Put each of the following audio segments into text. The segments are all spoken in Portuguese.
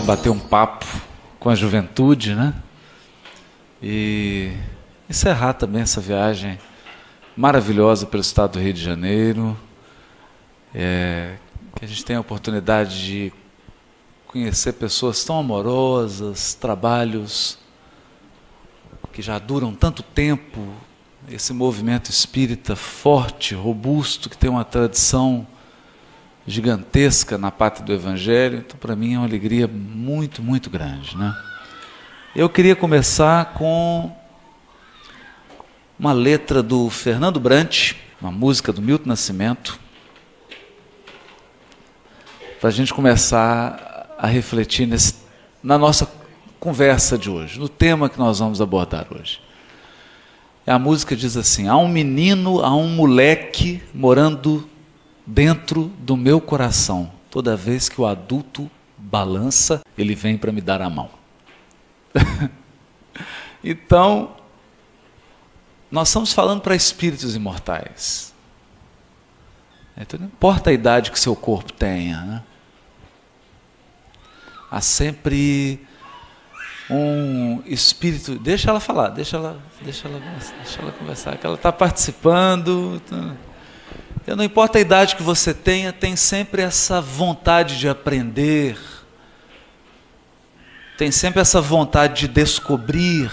bater um papo com a juventude, né? E encerrar também essa viagem maravilhosa pelo estado do Rio de Janeiro. Que a gente tenha a oportunidade de conhecer pessoas tão amorosas, trabalhos que já duram tanto tempo, esse movimento espírita forte, robusto, que tem uma tradição gigantesca na pátria do Evangelho. Então, para mim, é uma alegria muito, muito grande, né? Eu queria começar com uma letra do Fernando Brant, uma música do Milton Nascimento, para a gente começar a refletir na nossa conversa de hoje, no tema que nós vamos abordar hoje. A música diz assim: há um menino, há um moleque morando dentro do meu coração. Toda vez que o adulto balança, ele vem para me dar a mão. Então, nós estamos falando para espíritos imortais. Então, não importa a idade que seu corpo tenha, né? Há sempre um espírito. Deixa ela falar, deixa ela conversar, que ela está participando. Então, não importa a idade que você tenha, tem sempre essa vontade de aprender, tem sempre essa vontade de descobrir,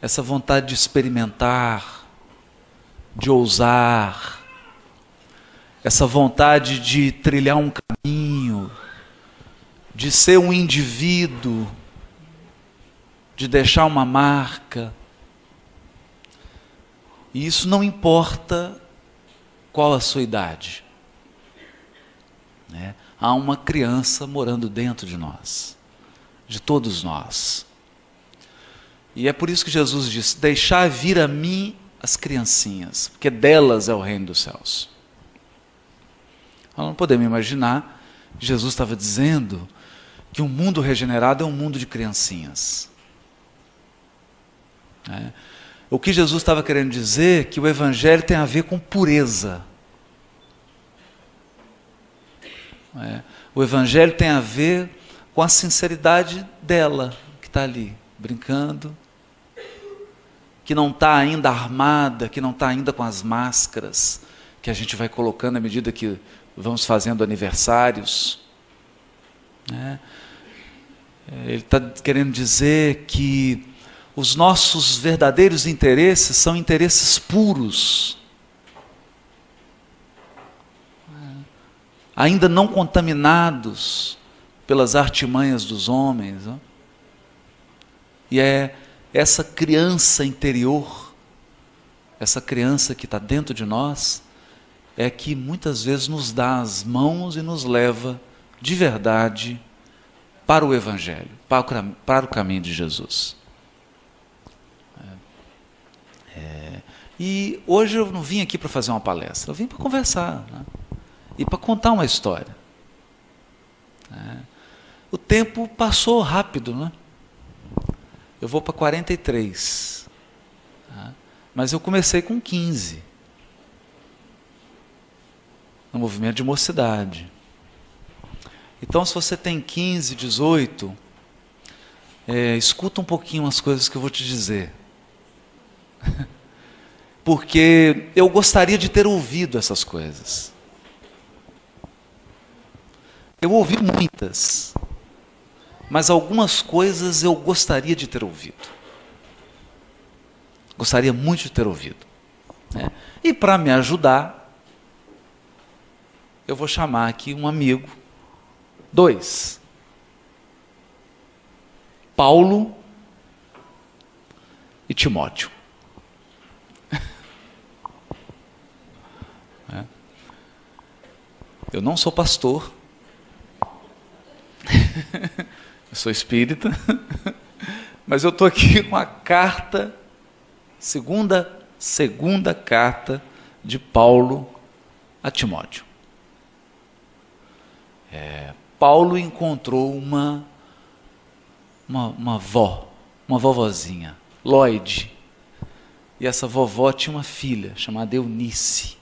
essa vontade de experimentar, de ousar, essa vontade de trilhar um caminho, de ser um indivíduo, de deixar uma marca. E isso não importa qual a sua idade, né? Há uma criança morando dentro de nós, de todos nós. E é por isso que Jesus disse: deixai vir a mim as criancinhas, porque delas é o reino dos céus. Nós não podemos imaginar que Jesus estava dizendo que um mundo regenerado é um mundo de criancinhas. O que Jesus estava querendo dizer é que o Evangelho tem a ver com pureza. O Evangelho tem a ver com a sinceridade dela, que está ali, brincando, que não está ainda armada, que não está ainda com as máscaras que a gente vai colocando à medida que vamos fazendo aniversários. Ele está querendo dizer que os nossos verdadeiros interesses são interesses puros, ainda não contaminados pelas artimanhas dos homens. E é essa criança interior, essa criança que está dentro de nós, é que muitas vezes nos dá as mãos e nos leva de verdade para o Evangelho, para o caminho de Jesus. E hoje eu não vim aqui para fazer uma palestra, eu vim para conversar, né? E para contar uma história. O tempo passou rápido, né? Eu vou para 43, mas eu comecei com 15, no movimento de mocidade. Então, se você tem 15, 18, escuta um pouquinho as coisas que eu vou te dizer. Porque eu gostaria de ter ouvido essas coisas. Eu ouvi muitas, mas algumas coisas eu gostaria de ter ouvido. Gostaria muito de ter ouvido. E para me ajudar, eu vou chamar aqui um amigo, 2. Paulo e Timóteo. Eu não sou pastor, eu sou espírita, mas eu estou aqui com a carta, segunda carta de Paulo a Timóteo. Paulo encontrou uma vovozinha, Lloyd, e essa vovó tinha uma filha chamada Eunice.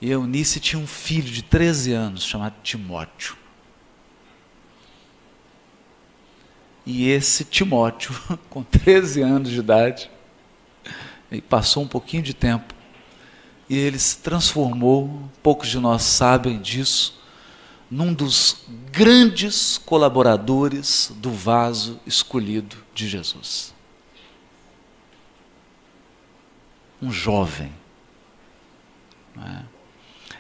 E Eunice tinha um filho de 13 anos chamado Timóteo. E esse Timóteo, com 13 anos de idade, ele passou um pouquinho de tempo, e ele se transformou, poucos de nós sabem disso, num dos grandes colaboradores do vaso escolhido de Jesus. Um jovem. Não é?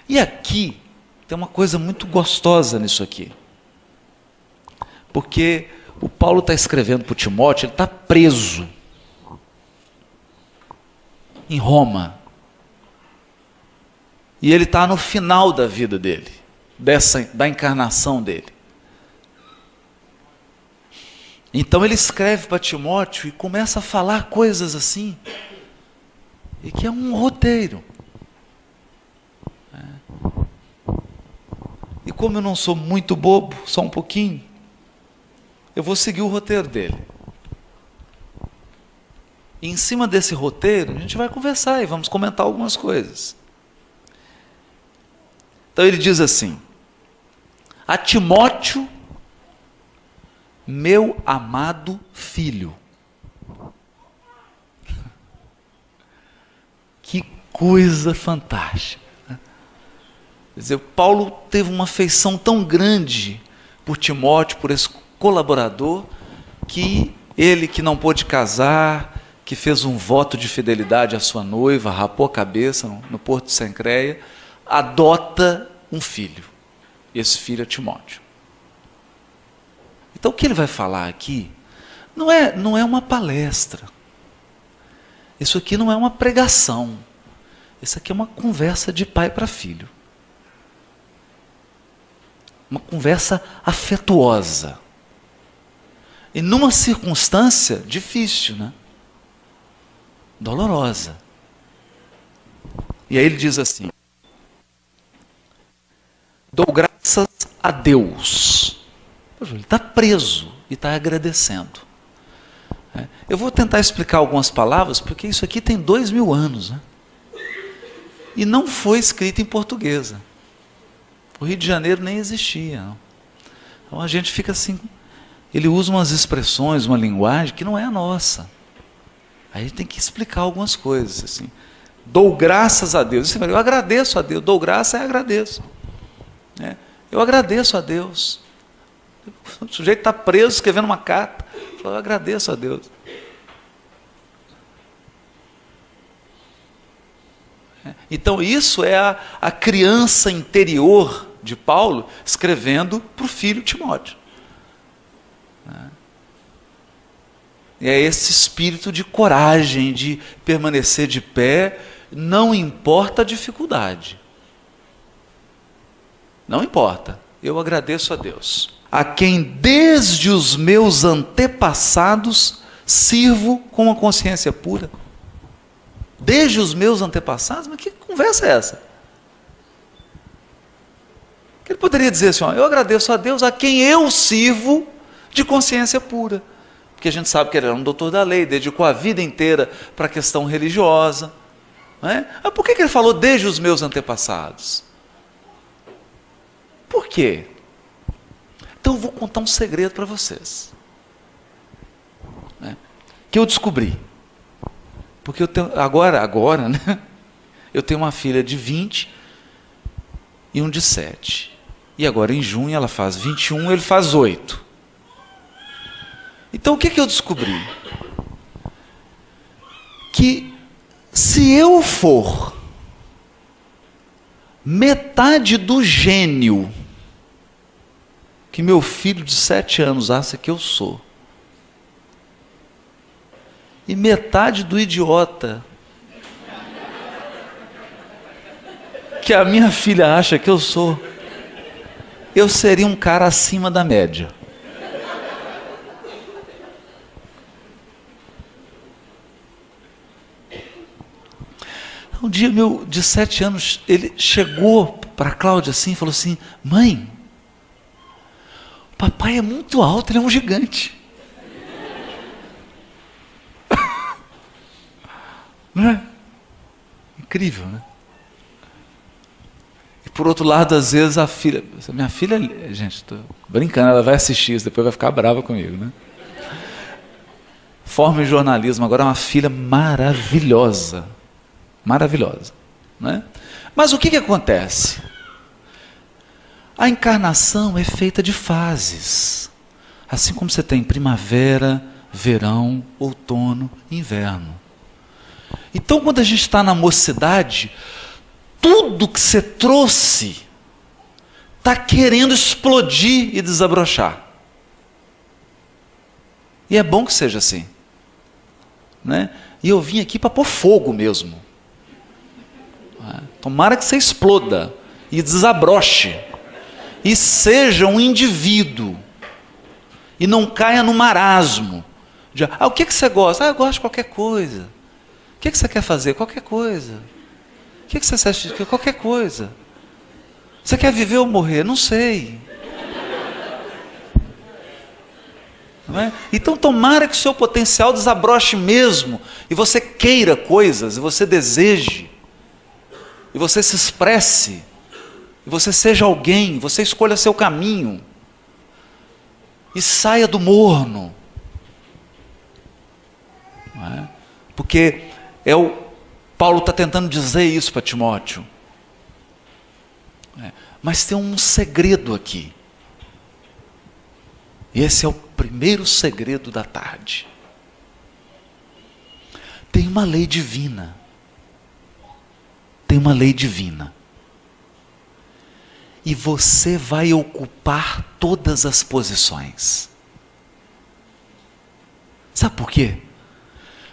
E aqui, tem uma coisa muito gostosa nisso aqui. Porque o Paulo está escrevendo para o Timóteo, ele está preso em Roma. E ele está no final da vida dele, da encarnação dele. Então ele escreve para Timóteo e começa a falar coisas assim, e que é um roteiro. E como eu não sou muito bobo, só um pouquinho, eu vou seguir o roteiro dele. E em cima desse roteiro, a gente vai conversar e vamos comentar algumas coisas. Então ele diz assim: a Timóteo, meu amado filho. Que coisa fantástica. Quer dizer, Paulo teve uma afeição tão grande por Timóteo, por esse colaborador, que ele, que não pôde casar, que fez um voto de fidelidade à sua noiva, rapou a cabeça no Porto de Sencreia, adota um filho. E esse filho é Timóteo. Então o que ele vai falar aqui não é uma palestra. Isso aqui não é uma pregação. Isso aqui é uma conversa de pai para filho. Uma conversa afetuosa. E numa circunstância difícil, né? Dolorosa. E aí ele diz assim: dou graças a Deus. Ele está preso e está agradecendo. Eu vou tentar explicar algumas palavras, porque isso aqui tem 2000 anos, né? E não foi escrito em portuguesa. O Rio de Janeiro nem existia. Não. Então a gente fica assim, ele usa umas expressões, uma linguagem que não é a nossa. Aí tem que explicar algumas coisas, assim. Dou graças a Deus. Eu agradeço a Deus. Dou graça e agradeço. Eu agradeço a Deus. O sujeito está preso escrevendo uma carta. Eu agradeço a Deus. Então isso é a criança interior de Paulo escrevendo para o filho Timóteo. E é esse espírito de coragem, de permanecer de pé, não importa a dificuldade. Não importa. Eu agradeço a Deus, a quem desde os meus antepassados sirvo com a consciência pura. Desde os meus antepassados? Mas que conversa é essa? Ele poderia dizer assim: ó, eu agradeço a Deus a quem eu sirvo de consciência pura. Porque a gente sabe que ele era um doutor da lei, dedicou a vida inteira para a questão religiosa. Não é? Mas por que ele falou desde os meus antepassados? Por quê? Então eu vou contar um segredo para vocês. Que eu descobri. Porque eu tenho, agora, né? Eu tenho uma filha de 20 e um de 7. E agora em junho ela faz 21, ele faz 8. Então o que eu descobri? Que se eu for metade do gênio que meu filho de 7 anos acha que eu sou, e metade do idiota que a minha filha acha que eu sou, eu seria um cara acima da média. Um dia, meu de 7 anos, ele chegou para a Cláudia assim e falou assim: mãe, o papai é muito alto, ele é um gigante. Não é? Incrível, né? E por outro lado, às vezes minha filha, gente, estou brincando, ela vai assistir isso, depois vai ficar brava comigo, né? forma em jornalismo, agora é uma filha maravilhosa. Maravilhosa. Né? Mas o que acontece? A encarnação é feita de fases. Assim como você tem primavera, verão, outono, inverno. Então, quando a gente está na mocidade, tudo que você trouxe está querendo explodir e desabrochar. E é bom que seja assim. Né? E eu vim aqui para pôr fogo mesmo. Tomara que você exploda e desabroche. E seja um indivíduo. E não caia no marasmo. De, o que você gosta? Eu gosto de qualquer coisa. O que você quer fazer? Qualquer coisa. O que você acha? Qualquer coisa. Você quer viver ou morrer? Não sei. Não é? Então tomara que o seu potencial desabroche mesmo. E você queira coisas. E você deseje. E você se expresse. E você seja alguém. Você escolha seu caminho. E saia do morno. Não é? Porque Paulo está tentando dizer isso para Timóteo. Mas tem um segredo aqui. E esse é o primeiro segredo da tarde. Tem uma lei divina. Tem uma lei divina. E você vai ocupar todas as posições. Sabe por quê?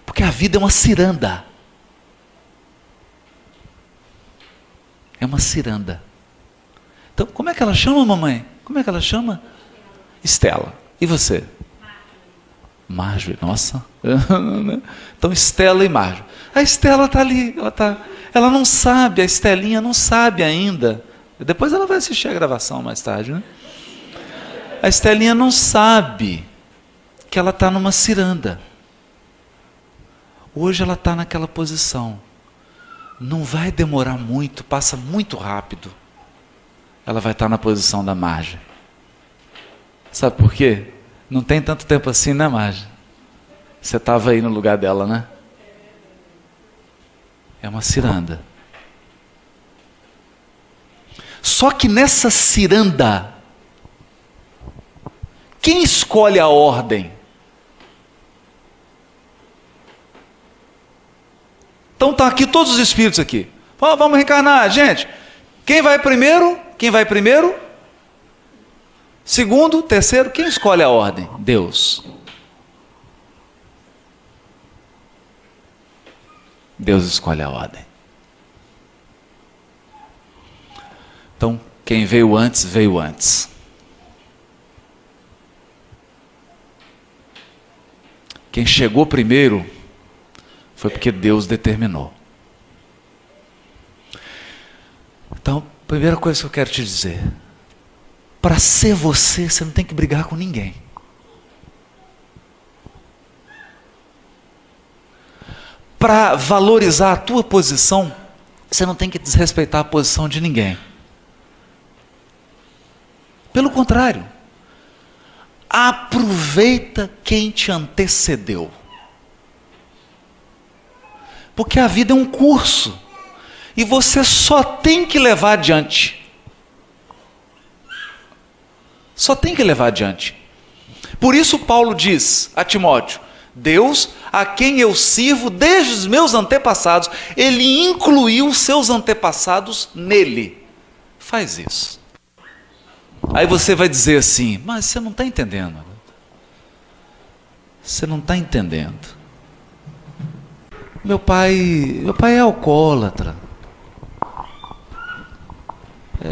Porque a vida é uma ciranda. É uma ciranda. Então, como é que ela chama, mamãe? Como é que ela chama? Estela. E você? Marjorie. Nossa. Então, Estela e Marjorie. A Estela está ali. Ela não sabe, a Estelinha não sabe ainda. Depois ela vai assistir a gravação mais tarde, né? A Estelinha não sabe que ela está numa ciranda. Hoje ela está naquela posição. Não vai demorar muito, passa muito rápido. Ela vai estar na posição da Marge. Sabe por quê? Não tem tanto tempo assim, né, Marge? Você estava aí no lugar dela, né? É uma ciranda. Só que nessa ciranda, quem escolhe a ordem? Então tá aqui todos os espíritos aqui. Vamos reencarnar, gente. Quem vai primeiro? Quem vai primeiro? Segundo, terceiro, quem escolhe a ordem? Deus. Deus escolhe a ordem. Então, quem veio antes, veio antes. Quem chegou primeiro foi porque Deus determinou. Então, primeira coisa que eu quero te dizer: para ser você, você não tem que brigar com ninguém. Para valorizar a tua posição, você não tem que desrespeitar a posição de ninguém. Pelo contrário, aproveita quem te antecedeu. Porque a vida é um curso. E você só tem que levar adiante. Só tem que levar adiante. Por isso Paulo diz a Timóteo: Deus, a quem eu sirvo desde os meus antepassados, Ele incluiu os seus antepassados nele. Faz isso. Aí você vai dizer assim: mas você não está entendendo. Você não está entendendo. Meu pai é alcoólatra.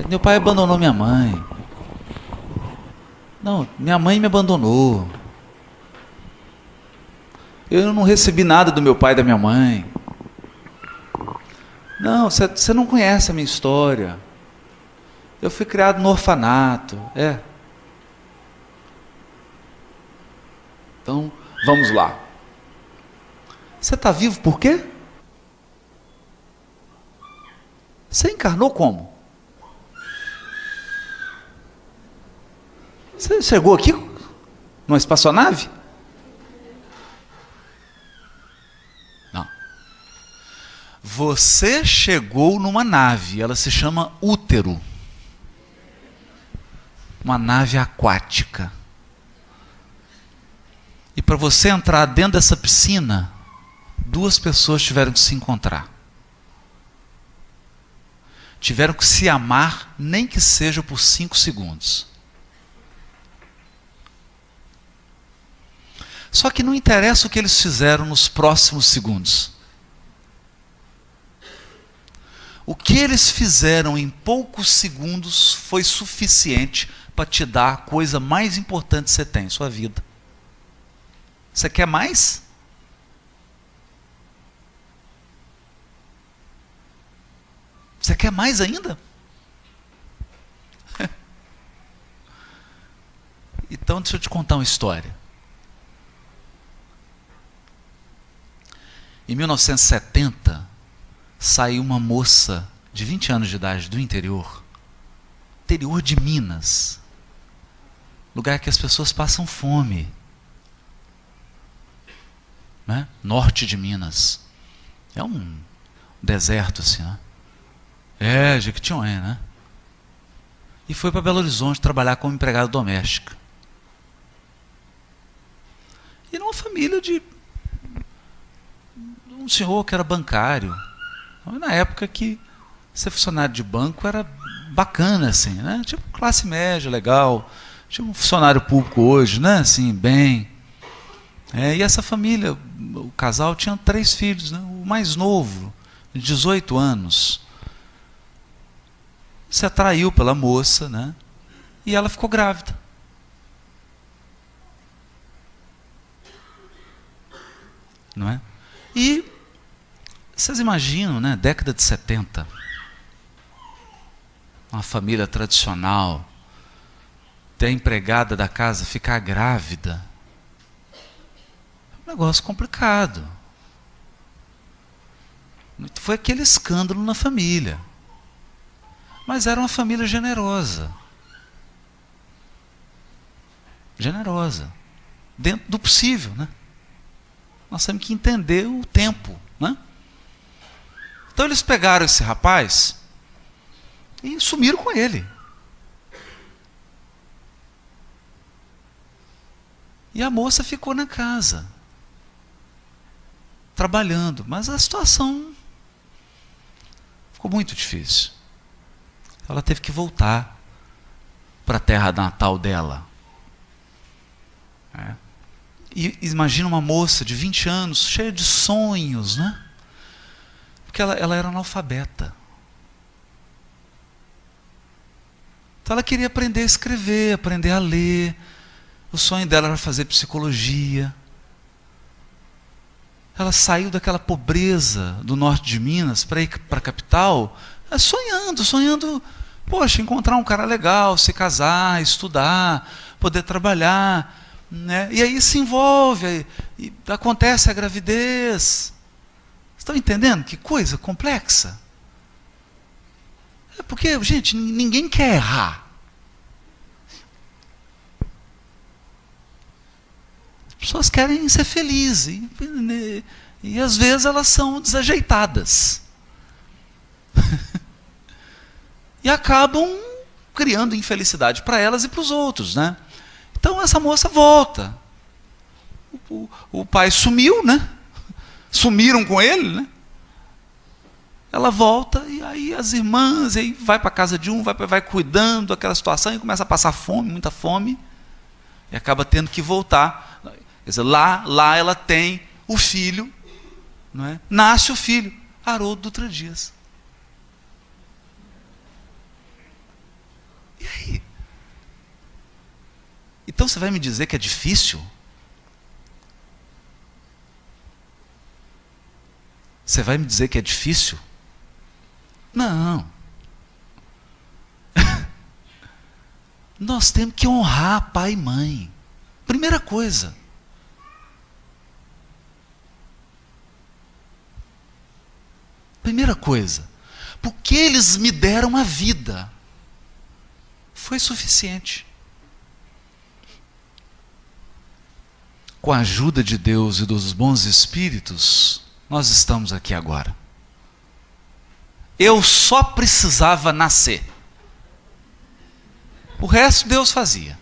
Meu pai abandonou minha mãe. Não, minha mãe me abandonou. Eu não recebi nada do meu pai e da minha mãe. Não, você não conhece a minha história. Eu fui criado no orfanato. Então, vamos lá. Você está vivo por quê? Você encarnou como? Você chegou aqui numa espaçonave? Você chegou numa nave, ela se chama útero. Uma nave aquática. E para você entrar dentro dessa piscina, 2 pessoas tiveram que se encontrar. Tiveram que se amar, nem que seja por 5 segundos. Só que não interessa o que eles fizeram nos próximos segundos. O que eles fizeram em poucos segundos foi suficiente para te dar a coisa mais importante que você tem, sua vida. Você quer mais? Você quer mais ainda? Então, deixa eu te contar uma história. Em 1970, saiu uma moça de 20 anos de idade do interior de Minas, lugar que as pessoas passam fome, né? Norte de Minas. É um deserto assim, né? Jequitinhonha, né? E foi para Belo Horizonte trabalhar como empregada doméstica. E numa família de um senhor que era bancário. Na época que ser funcionário de banco era bacana, assim, né? Tipo classe média, legal. Tipo um funcionário público hoje, né? Assim, bem. E essa família, o casal tinha 3 filhos, né? O mais novo, de 18 anos, se atraiu pela moça, né? E ela ficou grávida. Não é? E vocês imaginam, né? Década de 70, uma família tradicional, ter a empregada da casa ficar grávida. Um negócio complicado. Foi aquele escândalo na família. Mas era uma família generosa. Generosa. Dentro do possível, né? Nós temos que entender o tempo, né? Então eles pegaram esse rapaz e sumiram com ele. E a moça ficou na casa, trabalhando, mas a situação ficou muito difícil. Ela teve que voltar para a terra natal dela. E imagina uma moça de 20 anos, cheia de sonhos, né? Porque ela era analfabeta. Então ela queria aprender a escrever, aprender a ler. O sonho dela era fazer psicologia. Ela saiu daquela pobreza do norte de Minas para ir para a capital, sonhando, poxa, encontrar um cara legal, se casar, estudar, poder trabalhar, né? E aí se envolve, e acontece a gravidez. Estão entendendo que coisa complexa? Porque, gente, ninguém quer errar. As pessoas querem ser felizes. E às vezes elas são desajeitadas. E acabam criando infelicidade para elas e para os outros, né? Então essa moça volta. O pai sumiu, né? Sumiram com ele, né? Ela volta e aí as irmãs, e aí vai para a casa de um, vai cuidando daquela situação e começa a passar fome, muita fome, e acaba tendo que voltar. Quer dizer, lá ela tem o filho, não é? Nasce o filho, Haroldo Dutra Dias. E aí? Então você vai me dizer que é difícil? Você vai me dizer que é difícil? Não. Nós temos que honrar pai e mãe. Primeira coisa. Primeira coisa. Porque eles me deram a vida. Foi suficiente. Com a ajuda de Deus e dos bons espíritos, nós estamos aqui agora. Eu só precisava nascer. O resto Deus fazia.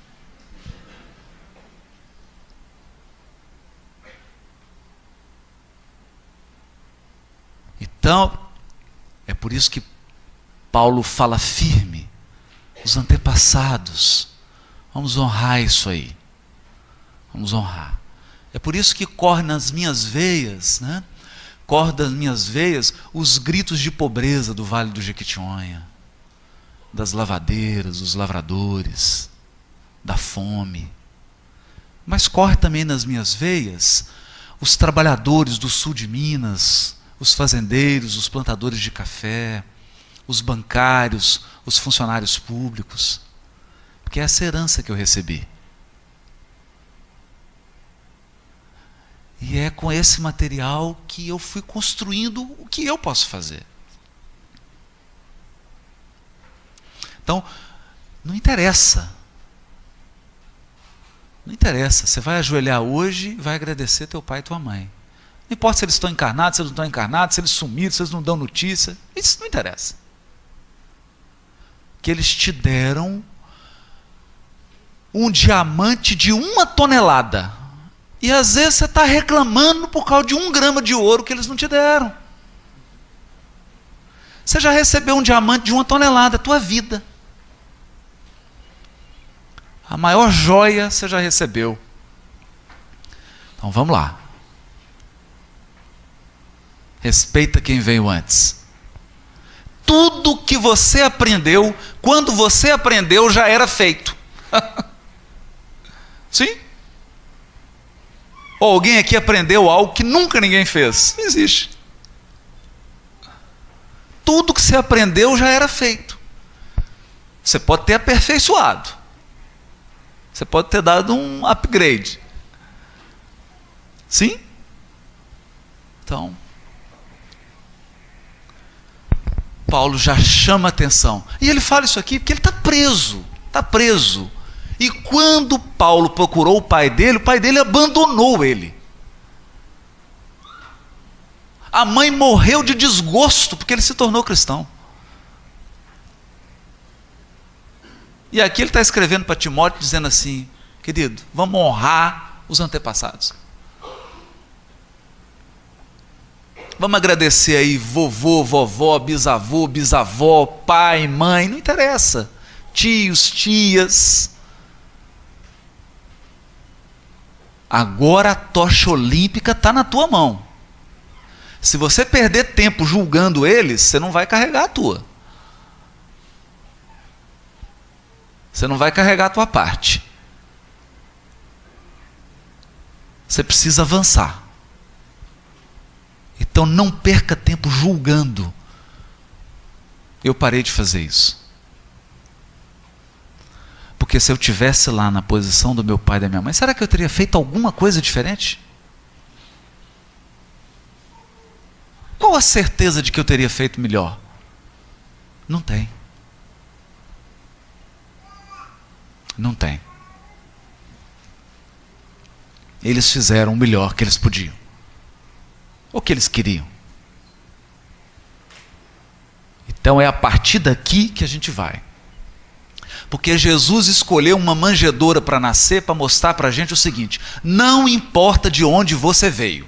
Então, é por isso que Paulo fala firme. Os antepassados. Vamos honrar isso aí. Vamos honrar. É por isso que corre nas minhas veias, né? Corre das minhas veias os gritos de pobreza do Vale do Jequitinhonha, das lavadeiras, dos lavradores, da fome. Mas corre também nas minhas veias os trabalhadores do sul de Minas, os fazendeiros, os plantadores de café, os bancários, os funcionários públicos, porque é essa herança que eu recebi. E é com esse material que eu fui construindo o que eu posso fazer. Então, não interessa. Não interessa. Você vai ajoelhar hoje e vai agradecer teu pai e tua mãe. Não importa se eles estão encarnados, se eles não estão encarnados, se eles sumiram, se eles não dão notícia. Isso não interessa. Que eles te deram um diamante de 1 tonelada. E às vezes você está reclamando por causa de 1 grama de ouro que eles não te deram. Você já recebeu um diamante de 1 tonelada, a tua vida. A maior joia você já recebeu. Então vamos lá. Respeita quem veio antes. Tudo que você aprendeu, quando você aprendeu, já era feito. Sim? Ou alguém aqui aprendeu algo que nunca ninguém fez? Não existe. Tudo que você aprendeu já era feito. Você pode ter aperfeiçoado. Você pode ter dado um upgrade. Sim? Então, Paulo já chama a atenção. E ele fala isso aqui porque ele está preso. Está preso. E quando Paulo procurou o pai dele abandonou ele. A mãe morreu de desgosto porque ele se tornou cristão. E aqui ele está escrevendo para Timóteo dizendo assim: querido, vamos honrar os antepassados. Vamos agradecer aí vovô, vovó, bisavô, bisavó, pai, mãe, não interessa. Tios, tias. Agora a tocha olímpica está na tua mão. Se você perder tempo julgando eles, você não vai carregar a tua. Você não vai carregar a tua parte. Você precisa avançar. Então não perca tempo julgando. Eu parei de fazer isso. Porque se eu tivesse lá na posição do meu pai e da minha mãe, será que eu teria feito alguma coisa diferente? Qual a certeza de que eu teria feito melhor? Não tem. Não tem. Eles fizeram o melhor que eles podiam. O que eles queriam. Então é a partir daqui que a gente vai. Porque Jesus escolheu uma manjedoura para nascer, para mostrar para a gente o seguinte: não importa de onde você veio.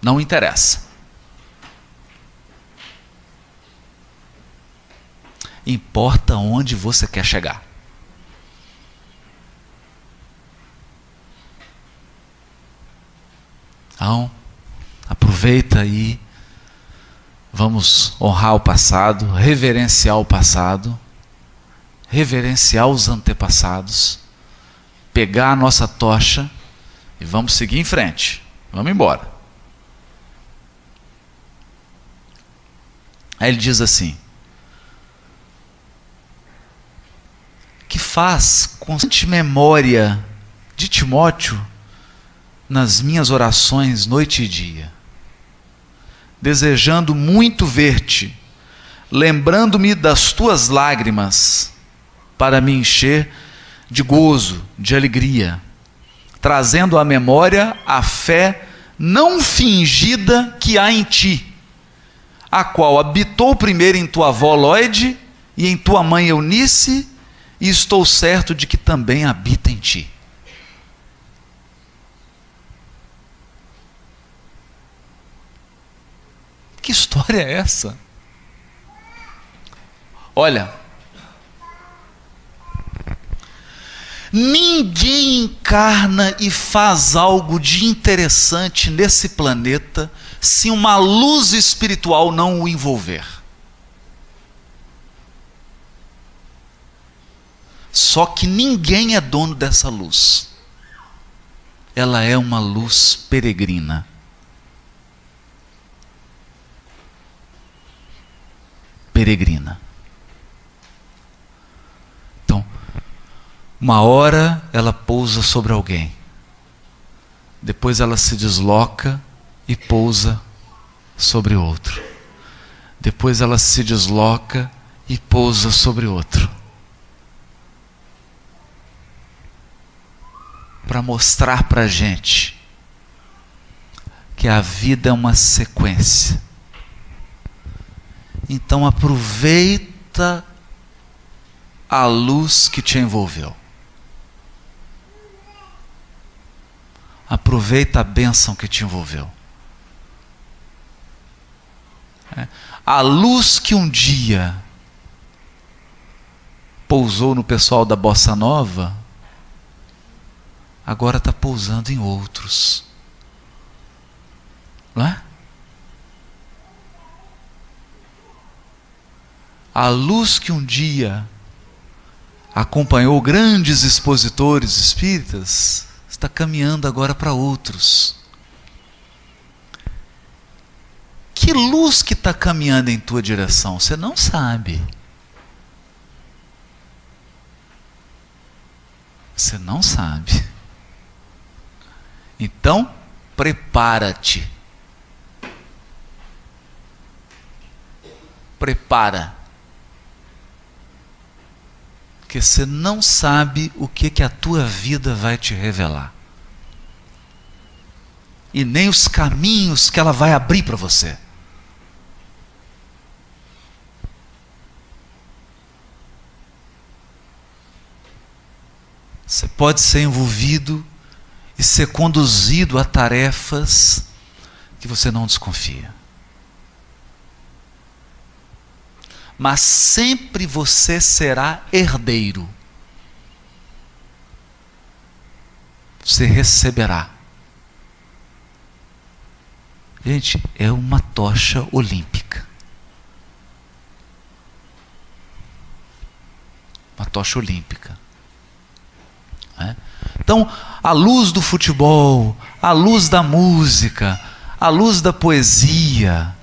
Não interessa. Importa onde você quer chegar. Então, aproveita aí. Vamos honrar o passado, reverenciar o passado, reverenciar os antepassados, pegar a nossa tocha e vamos seguir em frente. Vamos embora. Aí ele diz assim: que faz constante memória de Timóteo nas minhas orações noite e dia, desejando muito ver-te, lembrando-me das tuas lágrimas, para me encher de gozo, de alegria, trazendo à memória a fé não fingida que há em ti, a qual habitou primeiro em tua avó Lóide e em tua mãe Eunice, e estou certo de que também habita em ti. Que história é essa? Olha, ninguém encarna e faz algo de interessante nesse planeta se uma luz espiritual não o envolver. Só que ninguém é dono dessa luz. Ela é uma luz peregrina. Peregrina. Então, uma hora ela pousa sobre alguém. Depois ela se desloca e pousa sobre outro. Depois ela se desloca e pousa sobre outro. Para mostrar para a gente que a vida é uma sequência. Então aproveita a luz que te envolveu. Aproveita a bênção que te envolveu. A luz que um dia pousou no pessoal da Bossa Nova, agora está pousando em outros. Não é? A luz que um dia acompanhou grandes expositores espíritas está caminhando agora para outros. Que luz que está caminhando em tua direção? Você não sabe. Você não sabe. Então, prepara-te. Prepara. Porque você não sabe o que a tua vida vai te revelar. E nem os caminhos que ela vai abrir para você. Você pode ser envolvido e ser conduzido a tarefas que você não desconfia. Mas sempre você será herdeiro. Você receberá. Gente, é uma tocha olímpica. Uma tocha olímpica. Então, a luz do futebol, a luz da música, a luz da poesia,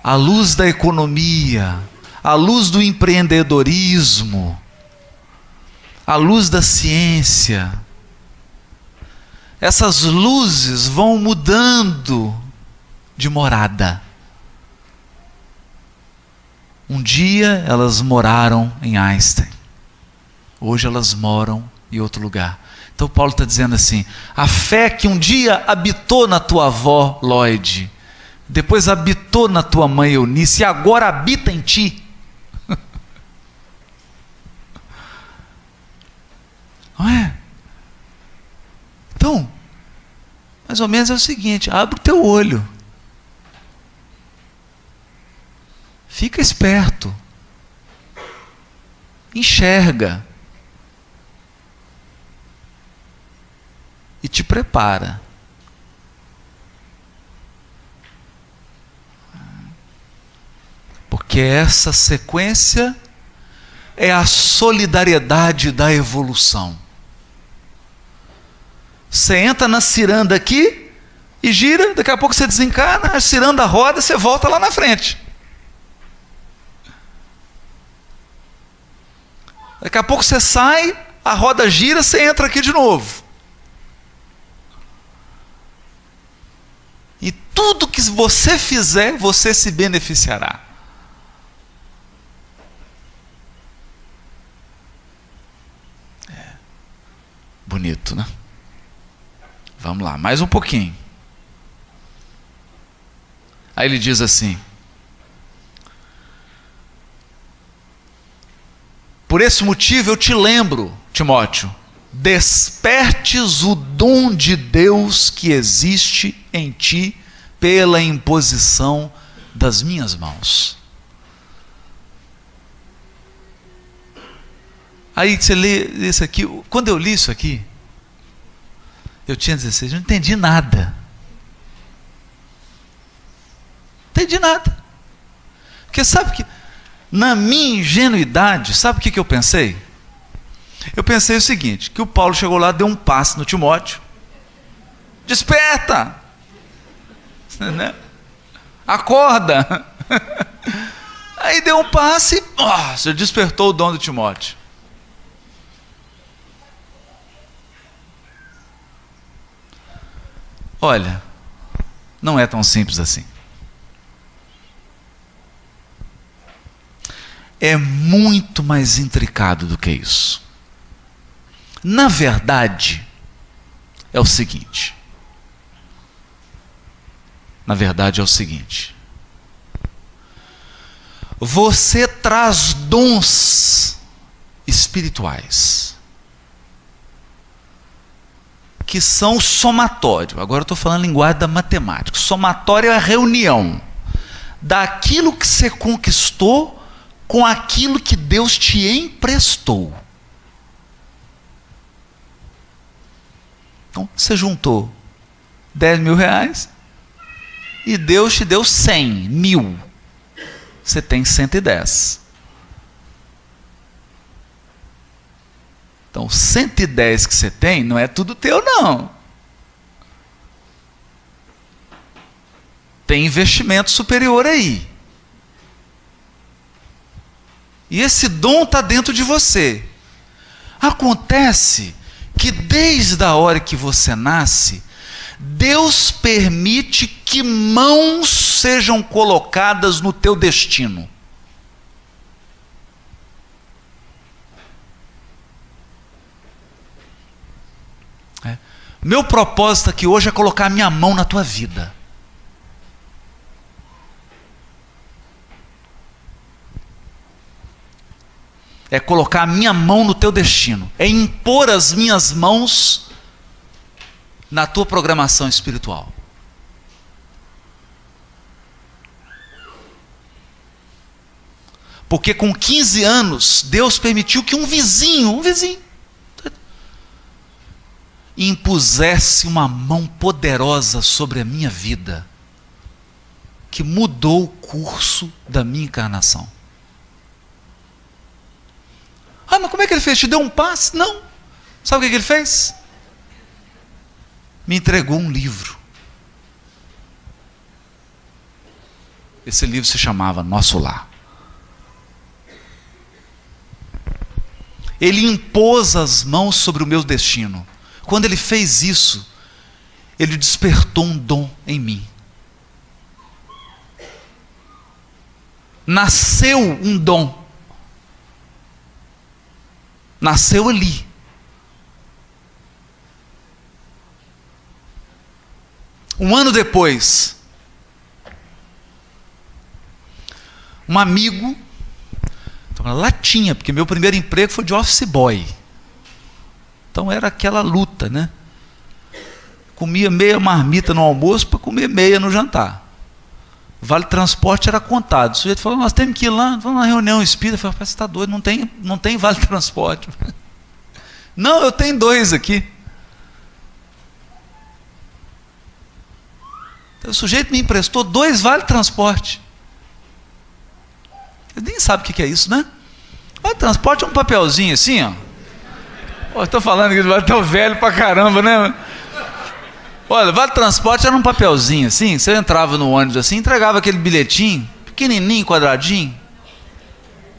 a luz da economia, a luz do empreendedorismo, a luz da ciência, essas luzes vão mudando de morada. Um dia elas moraram em Einstein, hoje elas moram em outro lugar. Então Paulo está dizendo assim: a fé que um dia habitou na tua avó Lóide, depois habitou na tua mãe Eunice e agora habita em ti. Não é? Então, mais ou menos é o seguinte: abre o teu olho. Fica esperto. Enxerga. E te prepara. Porque essa sequência é a solidariedade da evolução. Você entra na ciranda aqui e gira, daqui a pouco você desencana, a ciranda roda, você volta lá na frente. Daqui a pouco você sai, a roda gira, você entra aqui de novo. E tudo que você fizer, você se beneficiará. Bonito, né? Vamos Vamos lá, mais um pouquinho. Aí ele diz assim: por esse motivo eu te lembro, Timóteo, despertes o dom de Deus que existe em ti pela imposição das minhas mãos. Aí você lê isso aqui. Quando eu li isso aqui, eu tinha 16, não entendi nada. Não entendi nada. Porque sabe que, na minha ingenuidade, sabe o que eu pensei? Eu pensei o seguinte, que o Paulo chegou lá, deu um passe no Timóteo. Desperta! Né? Acorda! Aí deu um passe e você despertou o dom do Timóteo. Olha, não é tão simples assim. É muito mais intricado do que isso. Na verdade, é o seguinte. Você traz dons espirituais que são somatório. Agora eu estou falando linguagem da matemática. Somatório é a reunião daquilo que você conquistou com aquilo que Deus te emprestou. Então, você juntou 10 mil reais e Deus te deu 100 mil. Você tem 110. Então, 110 que você tem não é tudo teu, não. Tem investimento superior aí. E esse dom está dentro de você. Acontece que desde a hora que você nasce, Deus permite que mãos sejam colocadas no teu destino. Meu propósito aqui hoje é colocar a minha mão na tua vida. É colocar a minha mão no teu destino. É impor as minhas mãos na tua programação espiritual. Porque com 15 anos, Deus permitiu que um vizinho, impusesse uma mão poderosa sobre a minha vida, que mudou o curso da minha encarnação. Ah, mas como é que ele fez? Te deu um passe? Não. Sabe o que ele fez? Me entregou um livro. Esse livro se chamava Nosso Lar. Ele impôs as mãos sobre o meu destino. Quando ele fez isso, ele despertou um dom em mim. Nasceu um dom. Nasceu ali. Um ano depois, um amigo, latinha, porque meu primeiro emprego foi de office boy. Então era aquela luta, né? Comia meia marmita no almoço para comer meia no jantar. Vale transporte era contado. O sujeito falou, nós temos que ir lá, vamos na reunião espírita. Eu falei, você está doido, não tem vale transporte. Não, eu tenho 2 aqui. Então, o sujeito me emprestou 2 vale transporte. Ele nem sabe o que é isso, né? Vale transporte é um papelzinho assim, ó. Estou falando que vai estar velho pra caramba, né? Olha, vale transporte era um papelzinho assim, você entrava no ônibus assim, entregava aquele bilhetinho, pequenininho, quadradinho,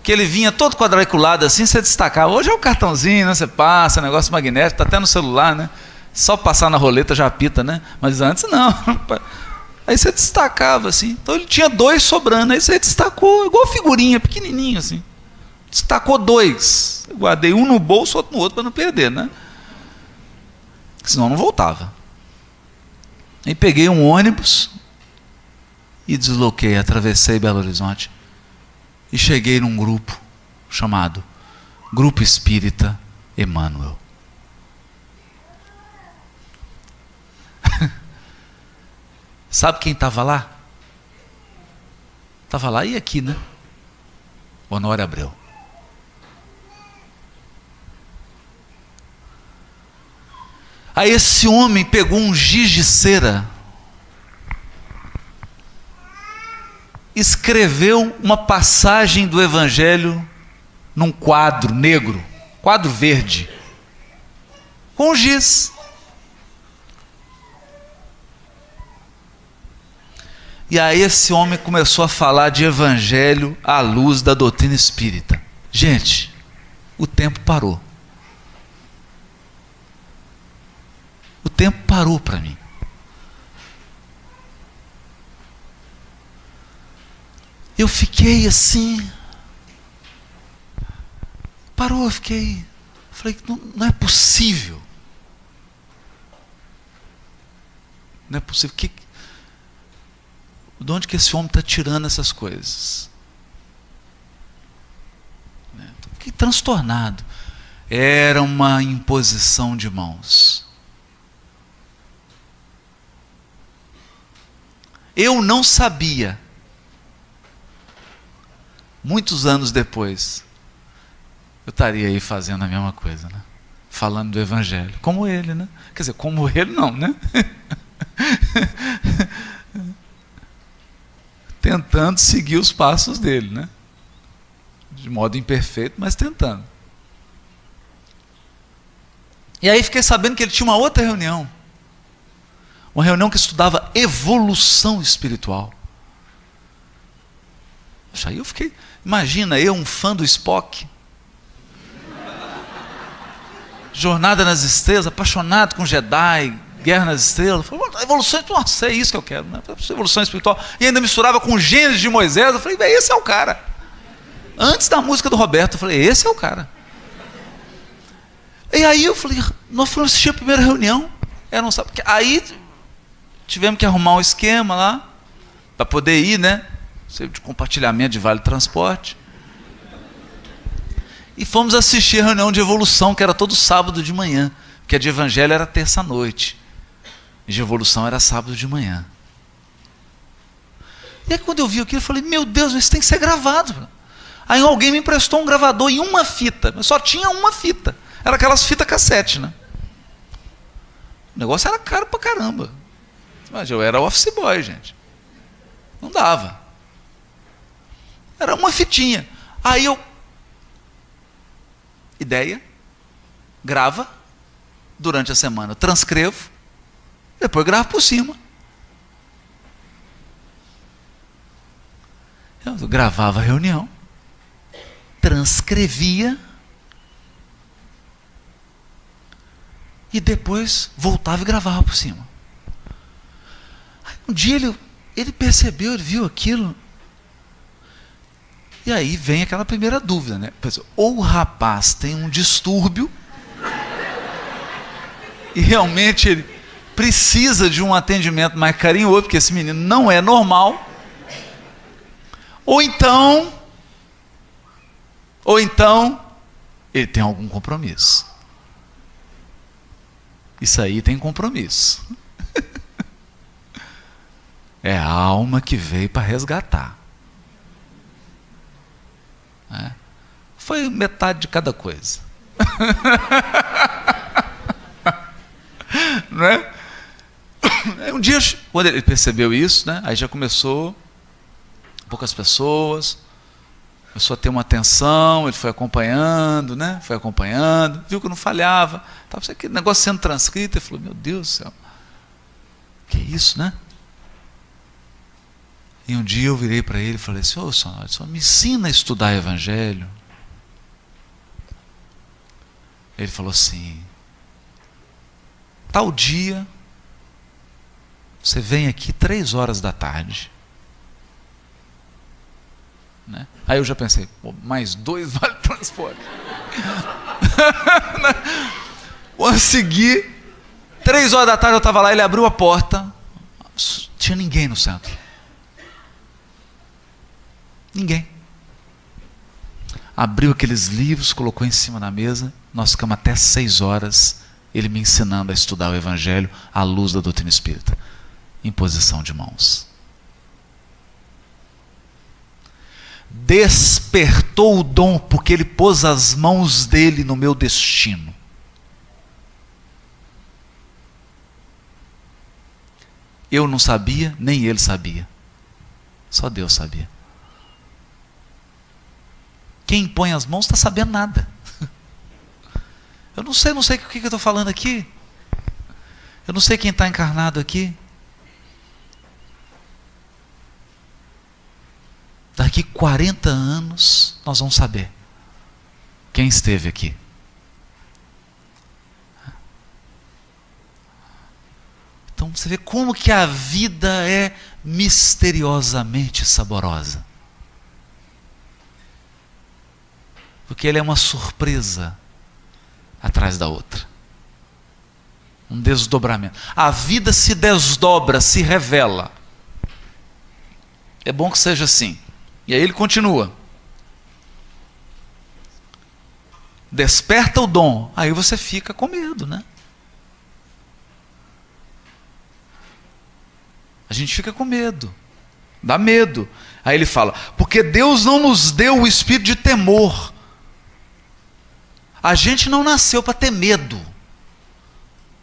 que ele vinha todo quadriculado assim, você destacava. Hoje é o cartãozinho, né? Você passa, negócio magnético, tá até no celular, né? Só passar na roleta já apita, né? Mas antes não. Aí você destacava assim. Então ele tinha 2 sobrando, aí você destacou, igual figurinha, pequenininho assim. Destacou 2. Eu guardei um no bolso, outro no outro para não perder, né? Senão não voltava. E peguei um ônibus e desloquei, atravessei Belo Horizonte e cheguei num grupo chamado Grupo Espírita Emmanuel. Sabe quem estava lá? Estava lá e aqui, né? Honório Abreu. Aí esse homem pegou um giz de cera, escreveu uma passagem do Evangelho num quadro negro, quadro verde, com giz. E aí esse homem começou a falar de Evangelho à luz da doutrina espírita. Gente, o tempo parou. O tempo parou para mim. Eu fiquei assim. Parou, eu fiquei. Falei, não é possível. Não é possível. De onde que esse homem está tirando essas coisas? Fiquei transtornado. Era uma imposição de mãos. Eu não sabia, muitos anos depois, eu estaria aí fazendo a mesma coisa, né? Falando do Evangelho, como ele, né? Quer dizer, como ele não, né? Tentando seguir os passos dele, né? De modo imperfeito, mas tentando. E aí fiquei sabendo que ele tinha uma outra reunião. Uma reunião que estudava evolução espiritual. Aí eu fiquei, imagina eu, um fã do Spock, Jornada nas Estrelas, apaixonado com Jedi, Guerra nas Estrelas. Falei, evolução, nossa, é isso que eu quero, né? Evolução espiritual. E ainda misturava com Gênesis de Moisés. Eu falei, esse é o cara. Antes da música do Roberto, eu falei, esse é o cara. E aí eu falei, nós fomos assistir a primeira reunião. Aí tivemos que arrumar um esquema lá, para poder ir, né? De compartilhamento de vale transporte. E fomos assistir a reunião de evolução, que era todo sábado de manhã, porque a de Evangelho era terça-noite, e de evolução era sábado de manhã. E aí quando eu vi aquilo, eu falei, meu Deus, isso tem que ser gravado. Aí alguém me emprestou um gravador e uma fita, mas só tinha uma fita. Era aquelas fitas cassete, né? O negócio era caro pra caramba. Mas eu era office boy, gente. Não dava. Era uma fitinha. Aí eu... Ideia. Grava. Durante a semana transcrevo. Depois gravo por cima. Eu gravava a reunião. Transcrevia. E depois voltava e gravava por cima. Um dia ele percebeu, ele viu aquilo. E aí vem aquela primeira dúvida, né? Ou o rapaz tem um distúrbio e realmente ele precisa de um atendimento mais carinhoso, porque esse menino não é normal. Ou então ele tem algum compromisso. Isso aí tem compromisso. É a alma que veio para resgatar. Foi metade de cada coisa. Não é? Um dia, quando ele percebeu isso, né, aí já começou, poucas pessoas, começou a ter uma atenção, ele foi acompanhando, né? Foi acompanhando, viu que não falhava, estava aquele negócio sendo transcrito, ele falou, meu Deus do céu, que isso, né? E um dia eu virei para ele e falei assim, ô Sonório, só me ensina a estudar Evangelho. Ele falou assim, tal dia, você vem aqui 3 horas da tarde. Né? Aí eu já pensei, pô, mais 2 vale transporte. Consegui. 3 horas da tarde eu estava lá, ele abriu a porta, tinha ninguém no centro. Ninguém. Abriu aqueles livros, colocou em cima da mesa, nós ficamos até 6 horas, ele me ensinando a estudar o Evangelho à luz da doutrina espírita. Imposição de mãos. Despertou o dom, porque ele pôs as mãos dele no meu destino. Eu não sabia, nem ele sabia. Só Deus sabia. Quem põe as mãos está sabendo nada. Eu não sei o que eu estou falando aqui. Eu não sei quem está encarnado aqui. Daqui 40 anos nós vamos saber quem esteve aqui. Então você vê como que a vida é misteriosamente saborosa. Porque ela é uma surpresa atrás da outra. Um desdobramento. A vida se desdobra, se revela. É bom que seja assim. E aí ele continua. Desperta o dom. Aí você fica com medo, né? A gente fica com medo. Dá medo. Aí ele fala, porque Deus não nos deu o espírito de temor. A gente não nasceu para ter medo,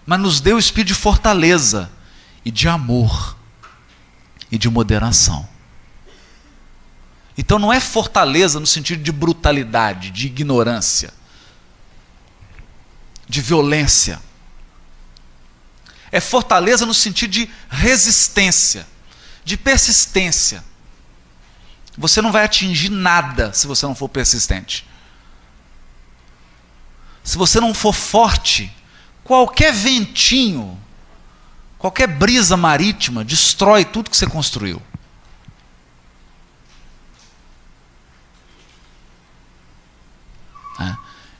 mas nos deu o espírito de fortaleza e de amor e de moderação. Então não é fortaleza no sentido de brutalidade, de ignorância, de violência. É fortaleza no sentido de resistência, de persistência. Você não vai atingir nada se você não for persistente. Se você não for forte, qualquer ventinho, qualquer brisa marítima destrói tudo que você construiu.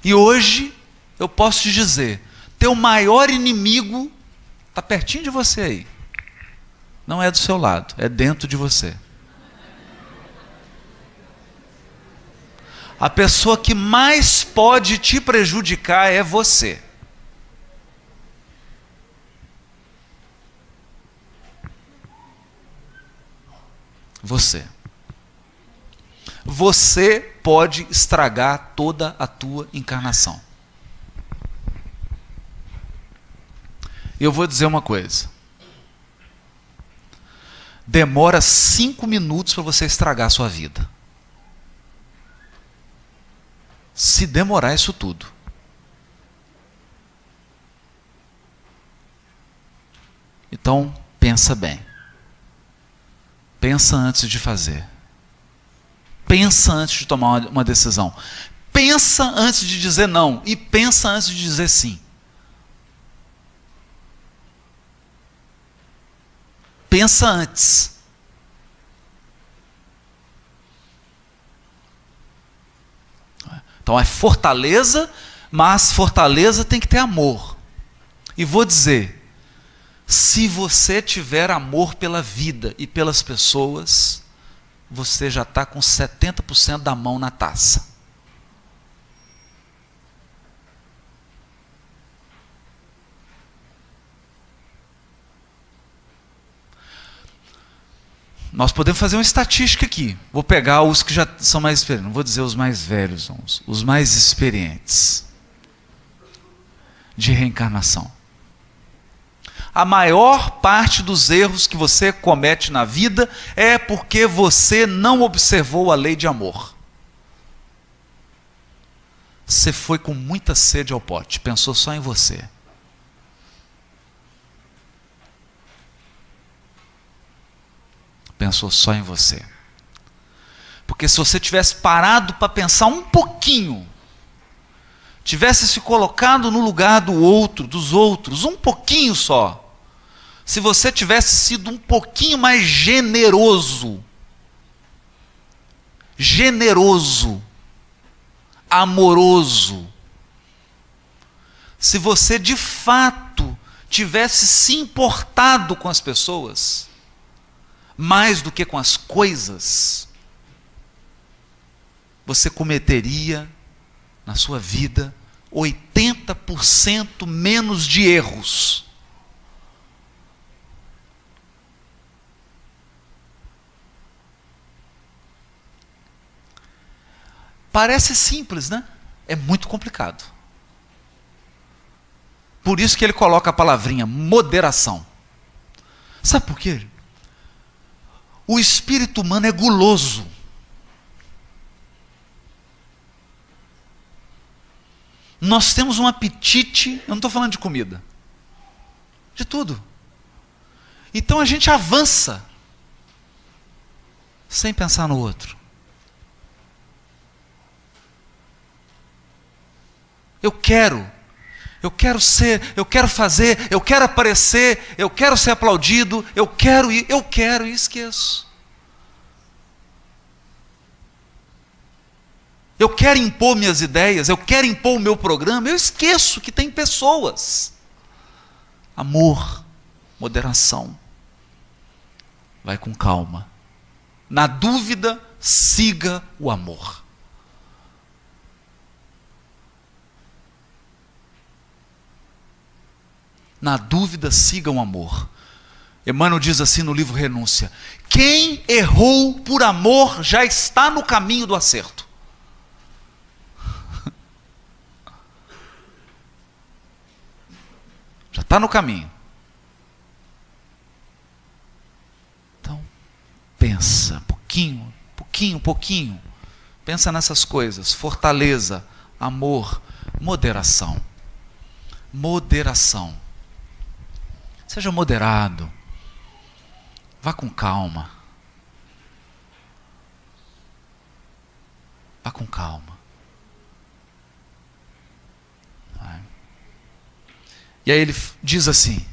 E hoje eu posso te dizer, teu maior inimigo está pertinho de você aí. Não é do seu lado, é dentro de você. A pessoa que mais pode te prejudicar é você. Você. Você pode estragar toda a tua encarnação. Eu vou dizer uma coisa. Demora 5 minutos para você estragar a sua vida. Se demorar isso tudo. Então, pensa bem. Pensa antes de fazer. Pensa antes de tomar uma decisão. Pensa antes de dizer não. E pensa antes de dizer sim. Pensa antes. Então é fortaleza, mas fortaleza tem que ter amor. E vou dizer, se você tiver amor pela vida e pelas pessoas, você já está com 70% da mão na taça. Nós podemos fazer uma estatística aqui. Vou pegar os que já são mais experientes. Não vou dizer os mais velhos, os mais experientes de reencarnação. A maior parte dos erros que você comete na vida é porque você não observou a lei de amor. Você foi com muita sede ao pote, pensou só em você. Pensou só em você. Porque se você tivesse parado para pensar um pouquinho, tivesse se colocado no lugar do outro, dos outros, um pouquinho só, se você tivesse sido um pouquinho mais generoso, amoroso, se você de fato tivesse se importado com as pessoas, mais do que com as coisas, você cometeria na sua vida 80% menos de erros. Parece simples, né? É muito complicado. Por isso que ele coloca a palavrinha moderação. Sabe por quê? O espírito humano é guloso. Nós temos um apetite, eu não estou falando de comida, de tudo. Então a gente avança, sem pensar no outro. Eu quero ser, eu quero fazer, eu quero aparecer, eu quero ser aplaudido, eu quero e esqueço. Eu quero impor minhas ideias, eu quero impor o meu programa, eu esqueço que tem pessoas. Amor, moderação. Vai com calma. Na dúvida, siga o amor. Na dúvida, siga o amor. Emmanuel diz assim no livro Renúncia: quem errou por amor já está no caminho do acerto. Já está no caminho. Então, pensa, pouquinho. Pensa nessas coisas. Fortaleza, amor, moderação. Moderação. Seja moderado. Vá com calma. Vá com calma. E aí ele diz assim: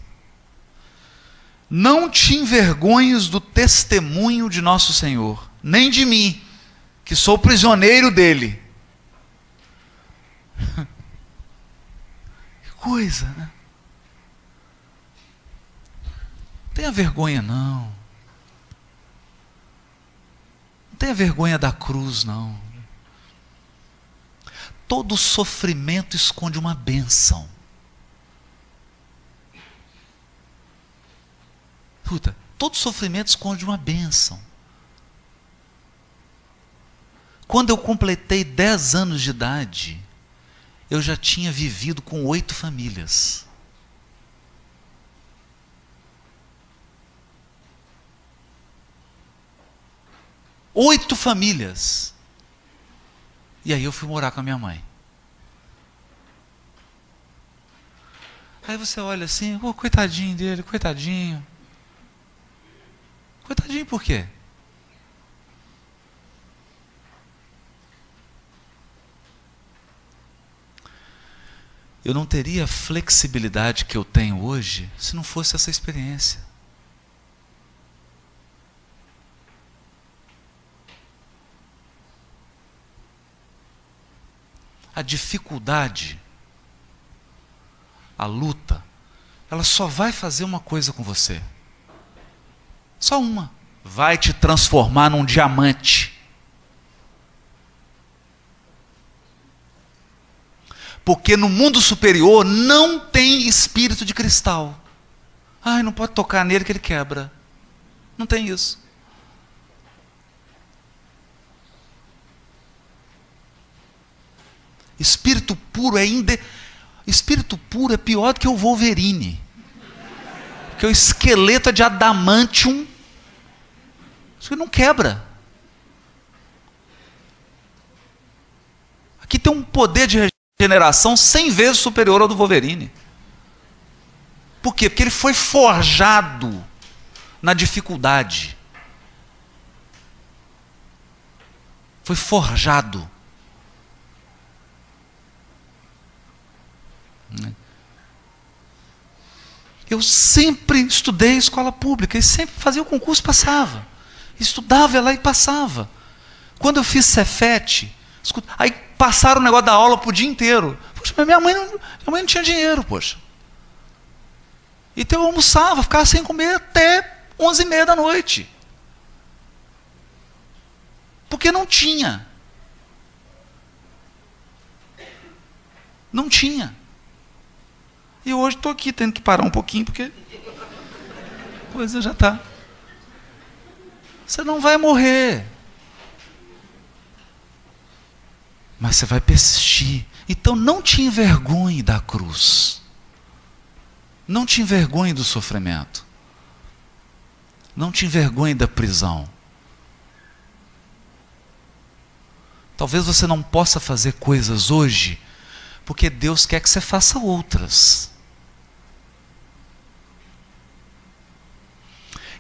não te envergonhes do testemunho de nosso Senhor, nem de mim, que sou prisioneiro dele. Que coisa, né? Não tenha vergonha, não. Não tenha vergonha da cruz, não. Todo sofrimento esconde uma bênção. Escuta, todo sofrimento esconde uma bênção. Quando eu completei 10 anos de idade, eu já tinha vivido com 8 famílias. Oito famílias. E aí eu fui morar com a minha mãe. Aí você olha assim, oh, coitadinho dele, coitadinho. Coitadinho por quê? Eu não teria a flexibilidade que eu tenho hoje se não fosse essa experiência. A dificuldade, a luta, ela só vai fazer uma coisa com você. Só uma. Vai te transformar num diamante. Porque no mundo superior não tem espírito de cristal. Ai, não pode tocar nele que ele quebra. Não tem isso. Espírito puro Espírito puro é pior do que o Wolverine. Porque o esqueleto é de adamantium. Isso não quebra. Aqui tem um poder de regeneração 100 vezes superior ao do Wolverine. Por quê? Porque ele foi forjado na dificuldade. Foi forjado. Eu sempre estudei escola pública e sempre fazia o concurso, passava. Estudava lá e passava. Quando eu fiz Cefet, aí passaram o negócio da aula para o dia inteiro. Poxa, mas minha mãe não tinha dinheiro, poxa. Então eu almoçava, ficava sem comer até 11h30 da noite. Porque não tinha. Não tinha. E hoje estou aqui tendo que parar um pouquinho, porque a coisa já está. Você não vai morrer. Mas você vai persistir. Então não te envergonhe da cruz. Não te envergonhe do sofrimento. Não te envergonhe da prisão. Talvez você não possa fazer coisas hoje, porque Deus quer que você faça outras.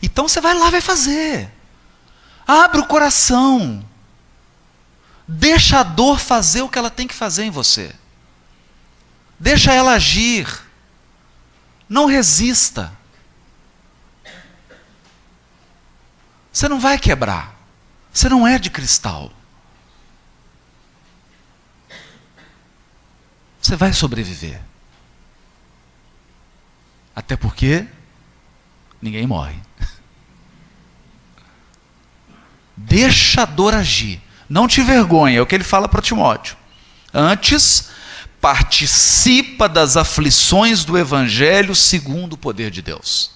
Então você vai lá, vai fazer. Abre o coração. Deixa a dor fazer o que ela tem que fazer em você. Deixa ela agir. Não resista. Você não vai quebrar. Você não é de cristal. Você vai sobreviver. Até porque ninguém morre. Deixa a dor agir. Não te envergonhe, é o que ele fala para Timóteo. Antes, participa das aflições do Evangelho segundo o poder de Deus.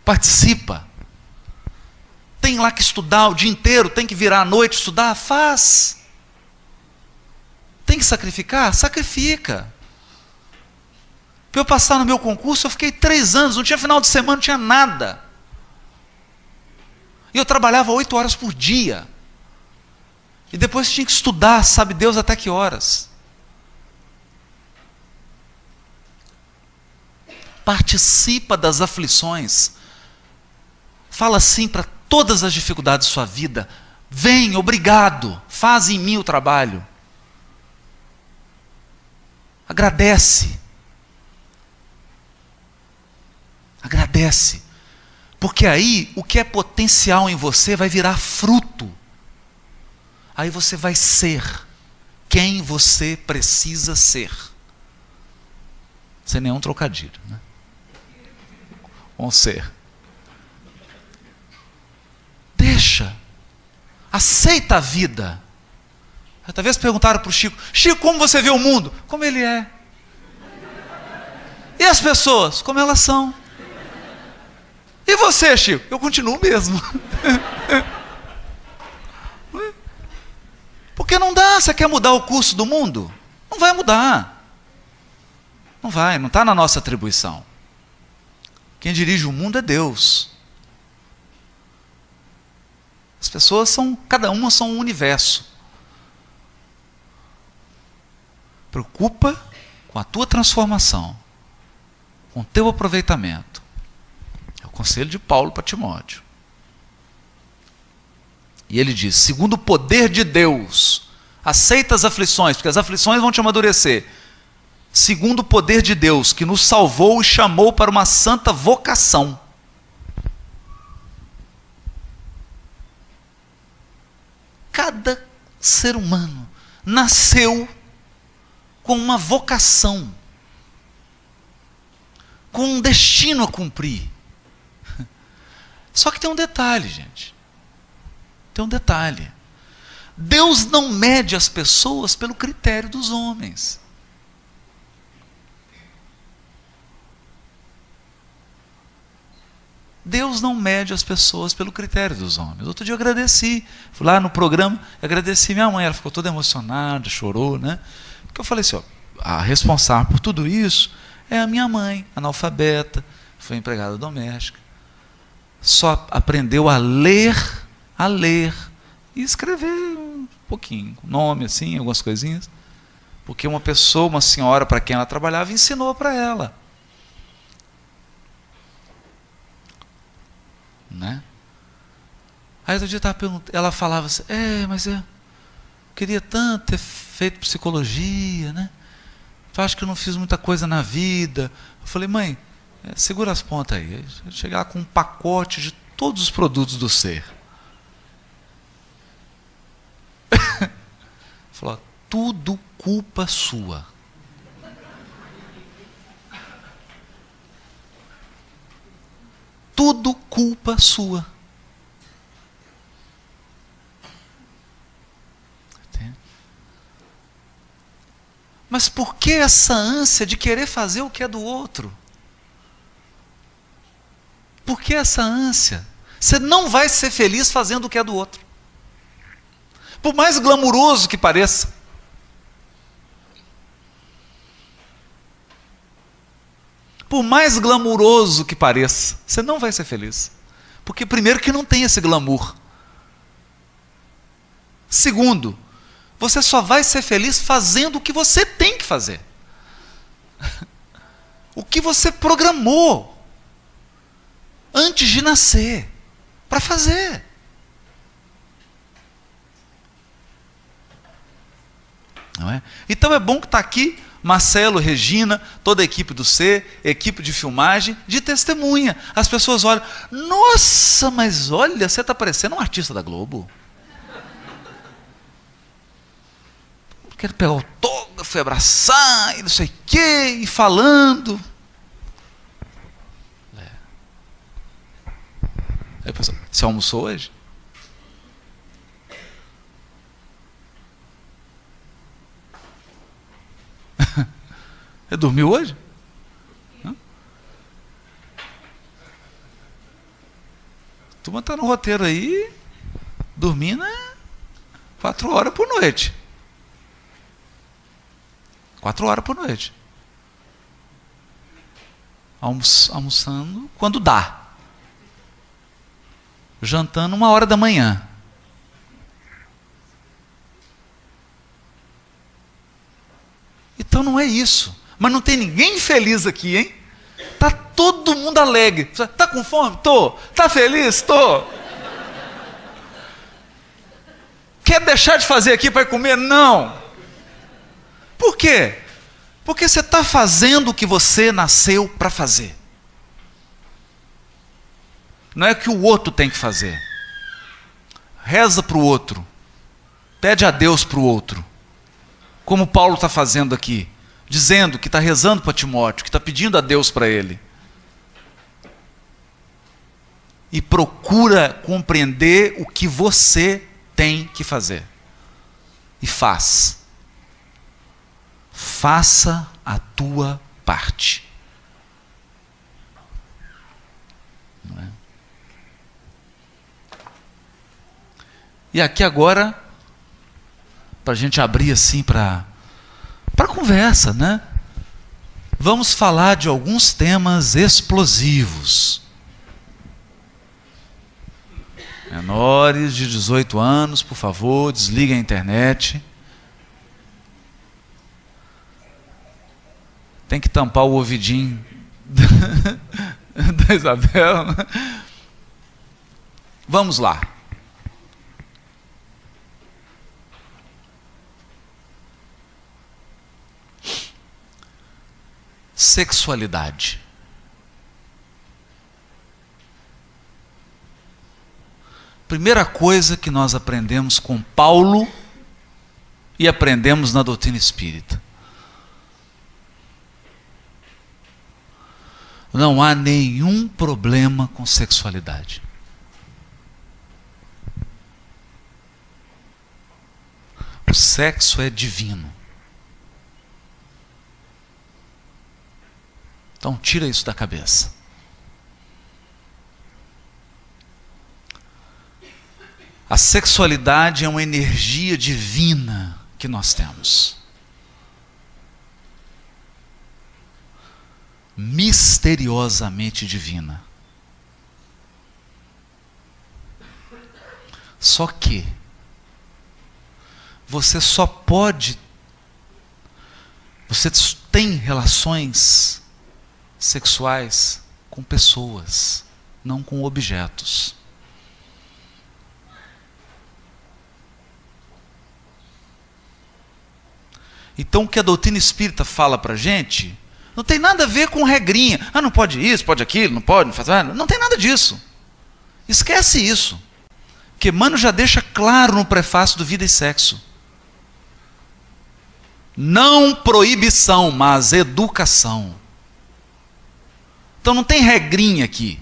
Participa. Tem lá que estudar o dia inteiro, tem que virar à noite estudar? Faz. Tem que sacrificar? Sacrifica. Para eu passar no meu concurso, eu fiquei 3 anos, não tinha final de semana, não tinha nada. E eu trabalhava 8 horas por dia. E depois tinha que estudar, sabe Deus até que horas. Participa das aflições. Fala sim para todas as dificuldades da sua vida. Vem, obrigado, faz em mim o trabalho. Agradece. Agradece. Porque aí o que é potencial em você vai virar fruto. Aí você vai ser quem você precisa ser. Sem nenhum trocadilho, né? Vamos ser. Deixa. Aceita a vida. Talvez perguntaram para o Chico: Chico, como você vê o mundo? Como ele é. E as pessoas? Como elas são. E você, Chico? Eu continuo mesmo. Porque não dá. Você quer mudar o curso do mundo? Não vai mudar. Não vai, não está na nossa atribuição. Quem dirige o mundo é Deus. As pessoas são, cada uma são um universo. Preocupa com a tua transformação, com o teu aproveitamento. É o conselho de Paulo para Timóteo. E ele diz: segundo o poder de Deus, aceita as aflições, porque as aflições vão te amadurecer. Segundo o poder de Deus, que nos salvou e chamou para uma santa vocação. Cada ser humano nasceu com uma vocação, com um destino a cumprir. Só que tem um detalhe, gente. Tem um detalhe. Deus não mede as pessoas pelo critério dos homens. Deus não mede as pessoas pelo critério dos homens. Outro dia eu agradeci, fui lá no programa, agradeci minha mãe, ela ficou toda emocionada, chorou, né? Porque eu falei assim, ó, a responsável por tudo isso é a minha mãe, analfabeta, foi empregada doméstica, só aprendeu a ler e escrever um pouquinho, nome assim, algumas coisinhas, porque uma pessoa, uma senhora para quem ela trabalhava, ensinou para ela. Né? Aí outro dia ela falava assim, mas eu queria tanto ter feito psicologia, né? Eu acho que eu não fiz muita coisa na vida. Eu falei, mãe, segura as pontas aí. Chegar lá com um pacote de todos os produtos do ser. Falou, tudo culpa sua. tudo culpa sua. Entende? Mas por que essa ânsia de querer fazer o que é do outro? Por que essa ânsia? Você não vai ser feliz fazendo o que é do outro. Por mais glamuroso que pareça. Por mais glamuroso que pareça, você não vai ser feliz. Porque primeiro que não tem esse glamour. Segundo, você só vai ser feliz fazendo o que você tem que fazer. O que você programou antes de nascer para fazer. Não é? Então é bom que está aqui Marcelo, Regina, toda a equipe do C, equipe de filmagem, de testemunha. As pessoas olham, nossa, mas olha, você está parecendo um artista da Globo. Quero pegar o autógrafo e abraçar, e não sei o quê, e falando. Aí a pessoa, você almoçou hoje? Você dormiu hoje? Não? A turma está no roteiro aí, dormindo 4 horas por noite. 4 horas por noite. Almoçando quando dá. Jantando 1h da manhã. Então não é isso. Mas não tem ninguém feliz aqui, hein? Tá todo mundo alegre. Tá com fome? Tô. Tá feliz? Tô. Quer deixar de fazer aqui para comer? Não. Por quê? Porque você está fazendo o que você nasceu para fazer. Não é que o outro tem que fazer. Reza para o outro. Pede a Deus para o outro. Como Paulo está fazendo aqui. Dizendo que está rezando para Timóteo, que está pedindo a Deus para ele. E procura compreender o que você tem que fazer. E faz. Faça a tua parte. Não é? E aqui agora, para a gente abrir assim para conversa, né? Vamos falar de alguns temas explosivos. Menores de 18 anos, por favor, desliguem a internet. Tem que tampar o ouvidinho da Isabel. Vamos lá. Sexualidade. Primeira coisa que nós aprendemos com Paulo e aprendemos na doutrina espírita. Não há nenhum problema com sexualidade. O sexo é divino. Então tira isso da cabeça. A sexualidade é uma energia divina que nós temos. Misteriosamente divina. Só que você tem relações sexuais com pessoas, não com objetos. Então o que a doutrina espírita fala para a gente não tem nada a ver com regrinha. Ah, não pode isso, pode aquilo, não pode, não faz nada. Não tem nada disso. Esquece isso. Porque Emmanuel já deixa claro no prefácio do Vida e Sexo. Não proibição, mas educação. Então não tem regrinha aqui.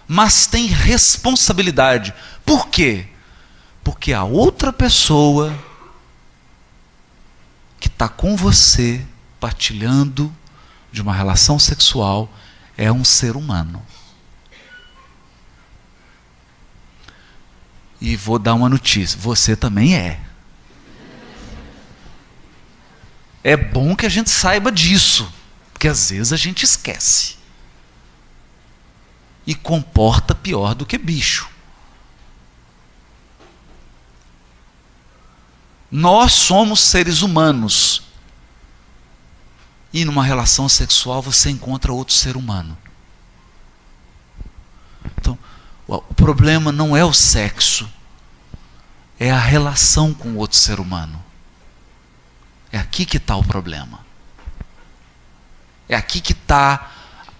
mas tem responsabilidade. Por quê? Porque a outra pessoa que está com você, partilhando de uma relação sexual, é um ser humano. E vou dar uma notícia, você também é. É bom que a gente saiba disso, porque às vezes a gente esquece. E comporta pior do que bicho. Nós somos seres humanos. E numa relação sexual você encontra outro ser humano. Então, o problema não é o sexo, é a relação com o outro ser humano. É aqui que está o problema. É aqui que está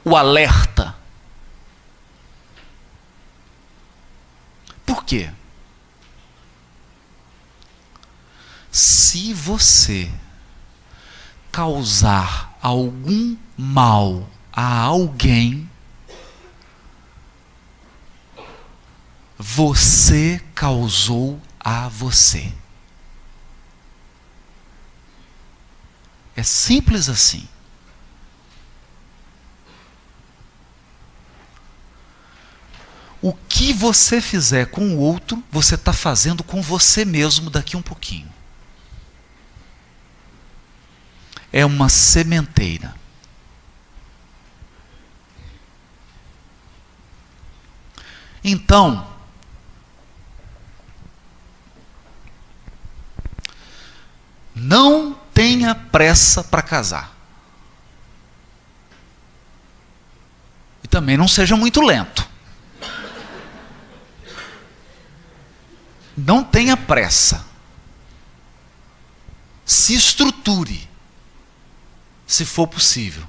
o alerta. Por quê? Se você causar algum mal a alguém, você causou a você. É simples assim. O que você fizer com o outro, você está fazendo com você mesmo daqui um pouquinho. É uma sementeira. Então, não tenha pressa para casar. E também não seja muito lento. Não tenha pressa. Se estruture, se for possível.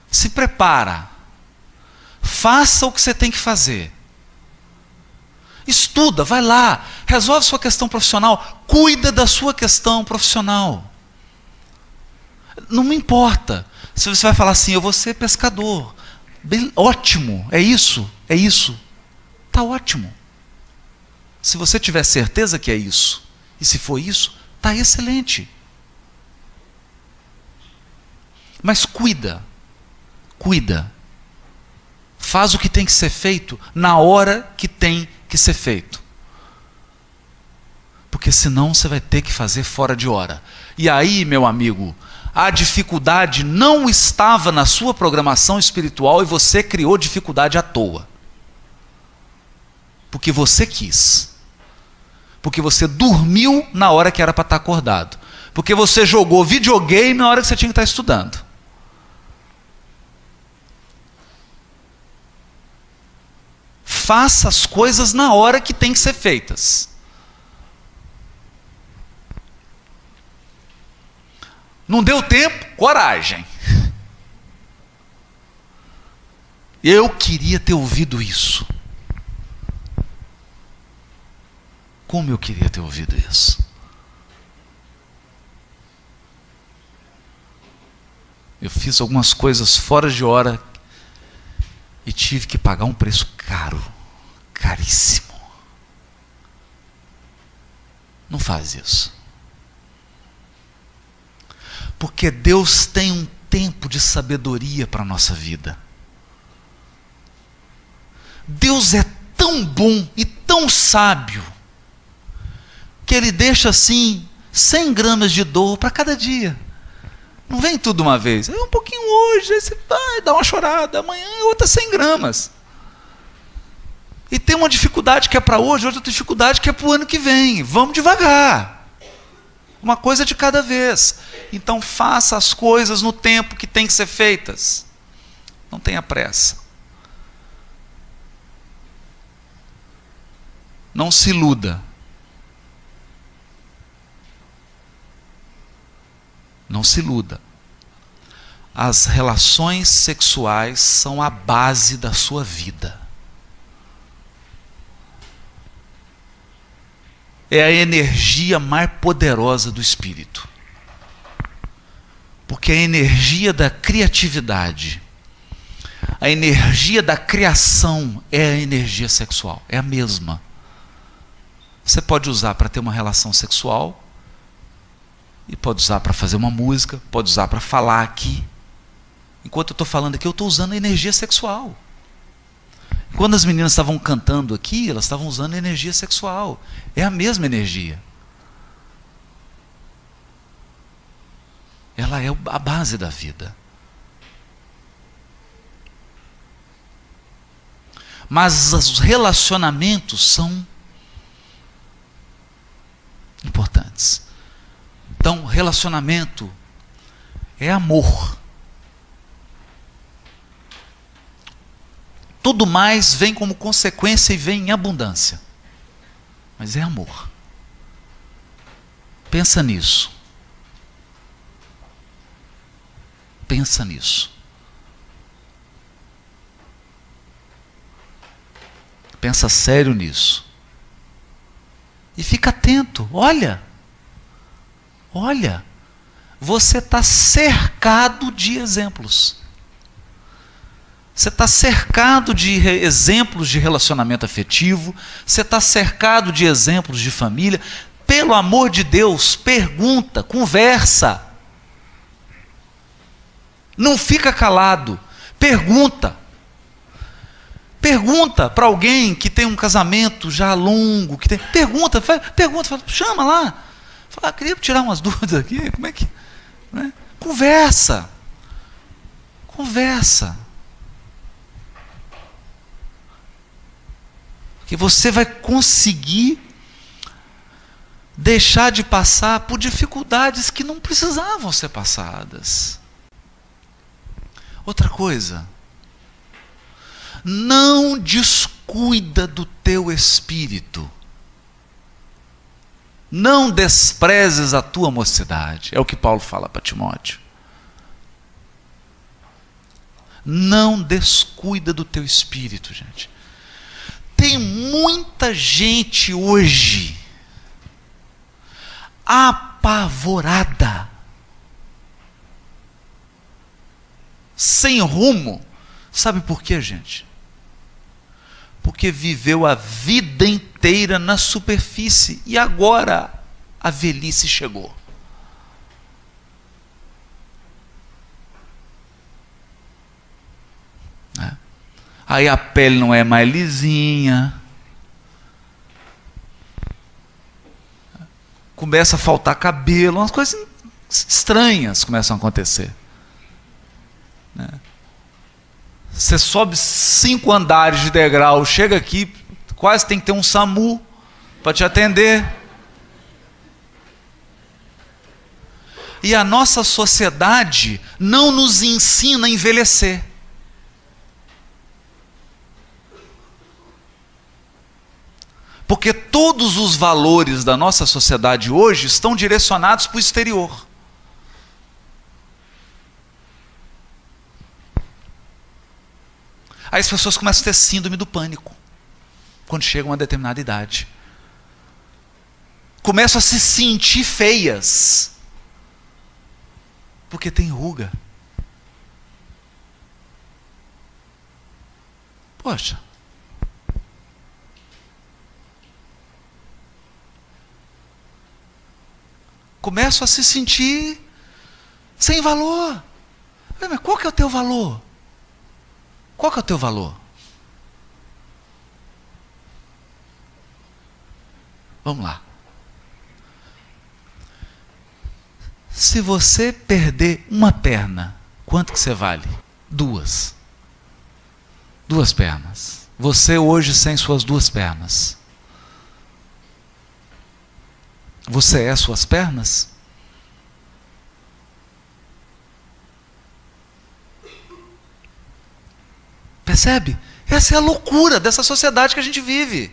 Se prepara. Faça o que você tem que fazer. Estuda, vai lá, resolve sua questão profissional, cuida da sua questão profissional. Não me importa se você vai falar assim, eu vou ser pescador. Bem, ótimo, é isso, está ótimo. Se você tiver certeza que é isso, e se for isso, está excelente. Mas cuida. Faz o que tem que ser feito na hora que tem que ser feito. Porque senão você vai ter que fazer fora de hora. E aí, meu amigo, a dificuldade não estava na sua programação espiritual e você criou dificuldade à toa. Porque você quis. Porque você dormiu na hora que era para estar acordado. Porque você jogou videogame na hora que você tinha que estar estudando. Faça as coisas na hora que tem que ser feitas. Não deu tempo? Coragem. Eu queria ter ouvido isso. Como eu queria ter ouvido isso. Eu fiz algumas coisas fora de hora e tive que pagar um preço caro, caríssimo. Não faz isso. Porque Deus tem um tempo de sabedoria para a nossa vida. Deus é tão bom e tão sábio que Ele deixa assim 100 gramas de dor para cada dia. Não vem tudo uma vez. É um pouquinho hoje, aí você vai dar uma chorada, amanhã é outra 100 gramas. E tem uma dificuldade que é para hoje, outra dificuldade que é para o ano que vem. Vamos devagar. Uma coisa de cada vez. Então faça as coisas no tempo que tem que ser feitas. Não tenha pressa. Não se iluda. Não se iluda. As relações sexuais são a base da sua vida. É a energia mais poderosa do espírito. Porque é a energia da criatividade, A energia da criação é a energia sexual, é a mesma. Você pode usar para ter uma relação sexual, e pode usar para fazer uma música, pode usar para falar aqui. Enquanto eu estou falando aqui, eu estou usando a energia sexual. Quando as meninas estavam cantando aqui, elas estavam usando a energia sexual. É a mesma energia. Ela é a base da vida. Mas os relacionamentos são importantes. Então, relacionamento é amor. Tudo mais vem como consequência e vem em abundância. Mas é amor. Pensa nisso. Pensa nisso. Pensa sério nisso. E fica atento. Olha. Olha. Você está cercado de exemplos. Você está cercado de exemplos de relacionamento afetivo. Você está cercado de exemplos de família. Pelo amor de Deus, pergunta, conversa. Não fica calado. Pergunta. Pergunta para alguém que tem um casamento já longo. Pergunta, chama lá. Fala, queria tirar umas dúvidas aqui. Como é que... Né? Conversa. Conversa. Que você vai conseguir deixar de passar por dificuldades que não precisavam ser passadas. Outra coisa, não descuida do teu espírito. Não desprezes a tua mocidade. É o que Paulo fala para Timóteo. Não descuida do teu espírito, gente. Tem muita gente hoje apavorada, sem rumo. Sabe por quê, gente? Porque viveu a vida inteira na superfície e agora a velhice chegou. Né? Aí a pele não é mais lisinha. Começa a faltar cabelo, umas coisas estranhas começam a acontecer. Né? Você sobe 5 andares de degrau, chega aqui, quase tem que ter um SAMU para te atender. E a nossa sociedade não nos ensina a envelhecer. Porque todos os valores da nossa sociedade hoje estão direcionados para o exterior. Aí as pessoas começam a ter síndrome do pânico quando chegam a uma determinada idade. Começam a se sentir feias porque tem ruga. Poxa. Começam a se sentir sem valor. Mas qual que é o teu valor? Qual que é o teu valor? Vamos lá. Se você perder uma perna, quanto que você vale? 2. 2 pernas. Você hoje sem suas 2 pernas. Você é suas pernas? Percebe? Essa é a loucura dessa sociedade que a gente vive.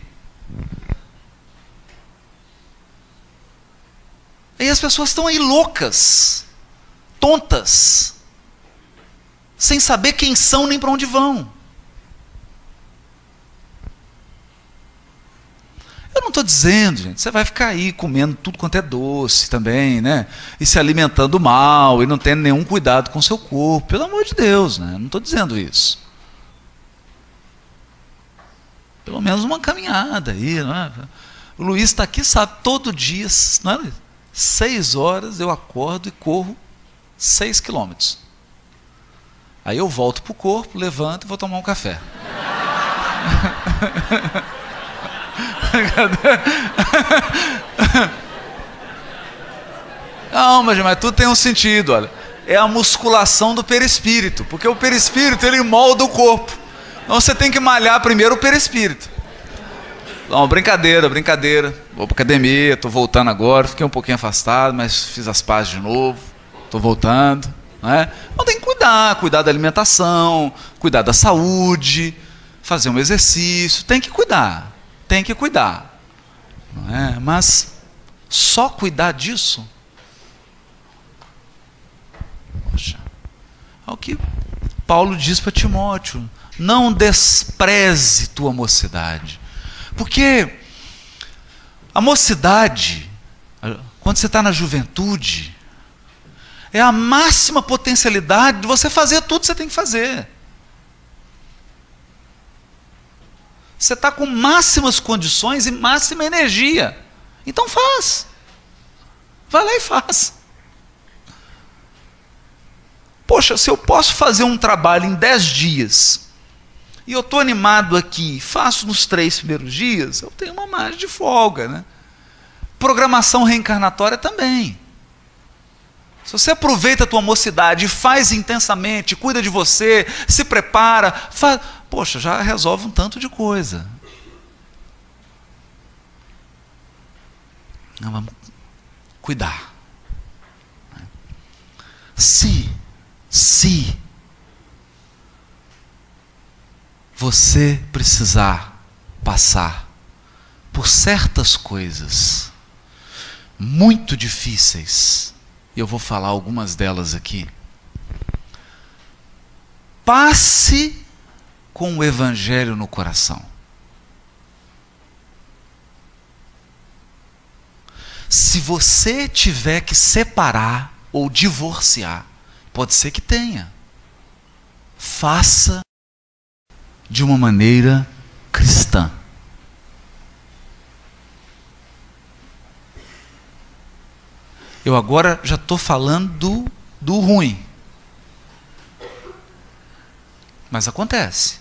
E as pessoas estão aí loucas, tontas, sem saber quem são nem para onde vão. Eu não estou dizendo, gente, você vai ficar aí comendo tudo quanto é doce também, né? E se alimentando mal, e não tendo nenhum cuidado com o seu corpo. Pelo amor de Deus, né? Não estou dizendo isso. Pelo menos uma caminhada aí, não é? O Luiz está aqui, sabe, todo dia, não é, Luiz? 6 horas eu acordo e corro 6 quilômetros. Aí eu volto para o corpo, levanto e vou tomar um café. Não, mas tudo tem um sentido, olha. É a musculação do perispírito, porque o perispírito ele molda o corpo. Então você tem que malhar primeiro o perispírito. Não, brincadeira. Vou para academia, estou voltando agora, fiquei um pouquinho afastado, mas fiz as pazes de novo, estou voltando. Não é? Então tem que cuidar da alimentação, cuidar da saúde, fazer um exercício, tem que cuidar. Não é? Mas só cuidar disso, poxa, é o que Paulo diz para Timóteo: não despreze tua mocidade. Porque a mocidade, quando você está na juventude, é a máxima potencialidade de você fazer tudo que você tem que fazer. Você está com máximas condições e máxima energia. Então faz. Vai lá e faz. Poxa, se eu posso fazer um trabalho em 10 dias, e eu estou animado aqui, faço nos 3 primeiros dias, eu tenho uma margem de folga, né? Programação reencarnatória também. Se você aproveita a tua mocidade e faz intensamente, cuida de você, se prepara, poxa, já resolve um tanto de coisa. Não, vamos cuidar. Se você precisar passar por certas coisas muito difíceis, e eu vou falar algumas delas aqui, passe com o Evangelho no coração. Se você tiver que separar ou divorciar, pode ser que tenha, faça de uma maneira cristã. Eu agora já estou falando do ruim. Mas acontece.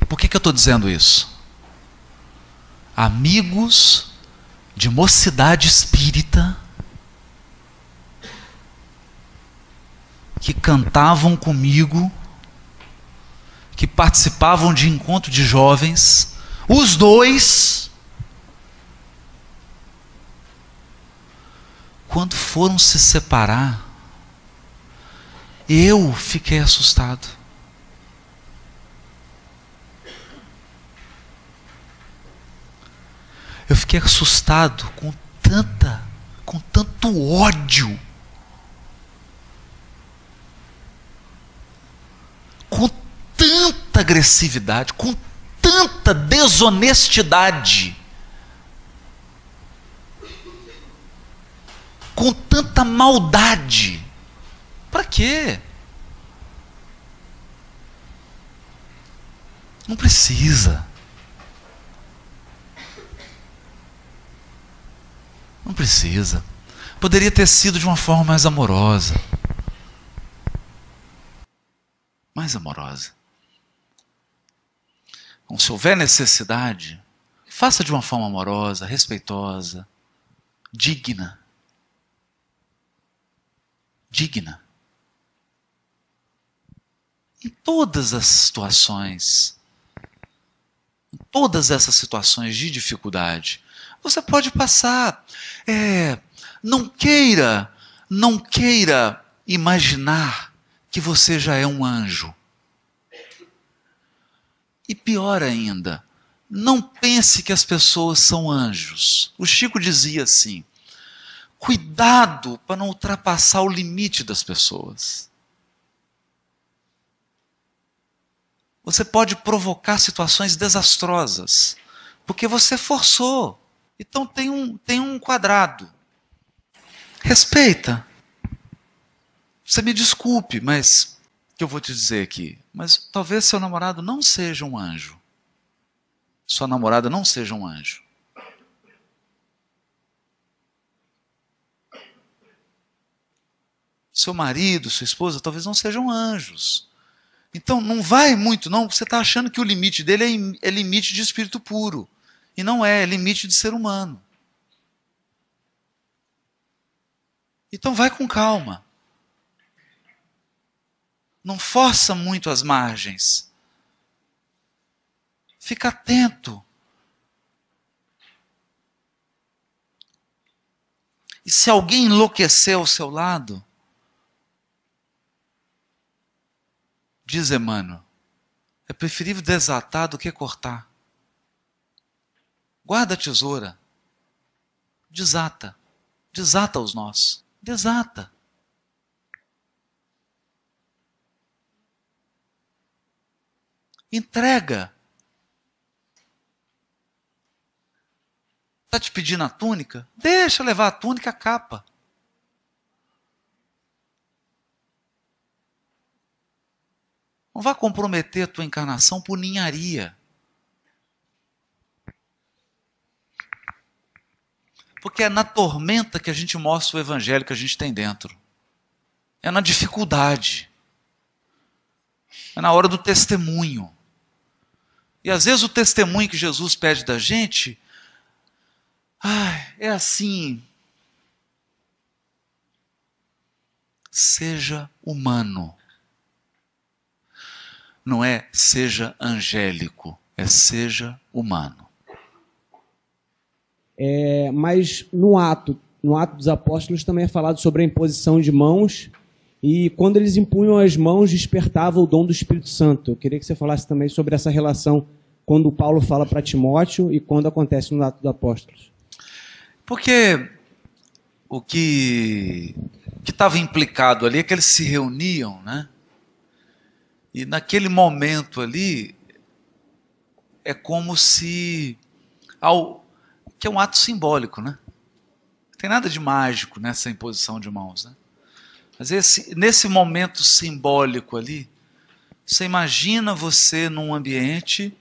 Por que eu estou dizendo isso? Amigos de mocidade espírita que cantavam comigo, que participavam de encontro de jovens, os dois, quando foram se separar, eu fiquei assustado. Eu fiquei assustado com tanto ódio, com tanta agressividade, com tanta desonestidade, com tanta maldade. Para quê? Não precisa. Não precisa. Poderia ter sido de uma forma mais amorosa. Mais amorosa. Então, se houver necessidade, faça de uma forma amorosa, respeitosa, digna. Digna. Em todas as situações, em todas essas situações de dificuldade, você pode passar. Não queira imaginar que você já é um anjo. E pior ainda, não pense que as pessoas são anjos. O Chico dizia assim: cuidado para não ultrapassar o limite das pessoas. Você pode provocar situações desastrosas, porque você forçou. Então tem um quadrado. Respeita. Você me desculpe, mas o que eu vou te dizer aqui? Mas talvez seu namorado não seja um anjo. Sua namorada não seja um anjo. Seu marido, sua esposa, talvez não sejam anjos. Então não vai muito, não. Você está achando que o limite dele é limite de espírito puro. E não é limite de ser humano. Então vai com calma. Não força muito as margens. Fica atento. E se alguém enlouquecer ao seu lado, diz Emmanuel, é preferível desatar do que cortar. Guarda a tesoura. Desata. Desata os nós. Desata. Entrega. Está te pedindo a túnica? Deixa levar a túnica e a capa. Não vá comprometer a tua encarnação por ninharia. Porque é na tormenta que a gente mostra o evangelho que a gente tem dentro. É na dificuldade. É na hora do testemunho. E às vezes o testemunho que Jesus pede da gente, é assim. Seja humano. Não é seja angélico, é seja humano. Mas no ato dos apóstolos também é falado sobre a imposição de mãos, e quando eles impunham as mãos, despertava o dom do Espírito Santo. Eu queria que você falasse também sobre essa relação, quando Paulo fala para Timóteo e quando acontece no ato dos apóstolos. Porque o que estava implicado ali é que eles se reuniam, né? E naquele momento ali, é como se... que é um ato simbólico, né? Não tem nada de mágico nessa imposição de mãos, né? Mas nesse momento simbólico ali, você imagina você num ambiente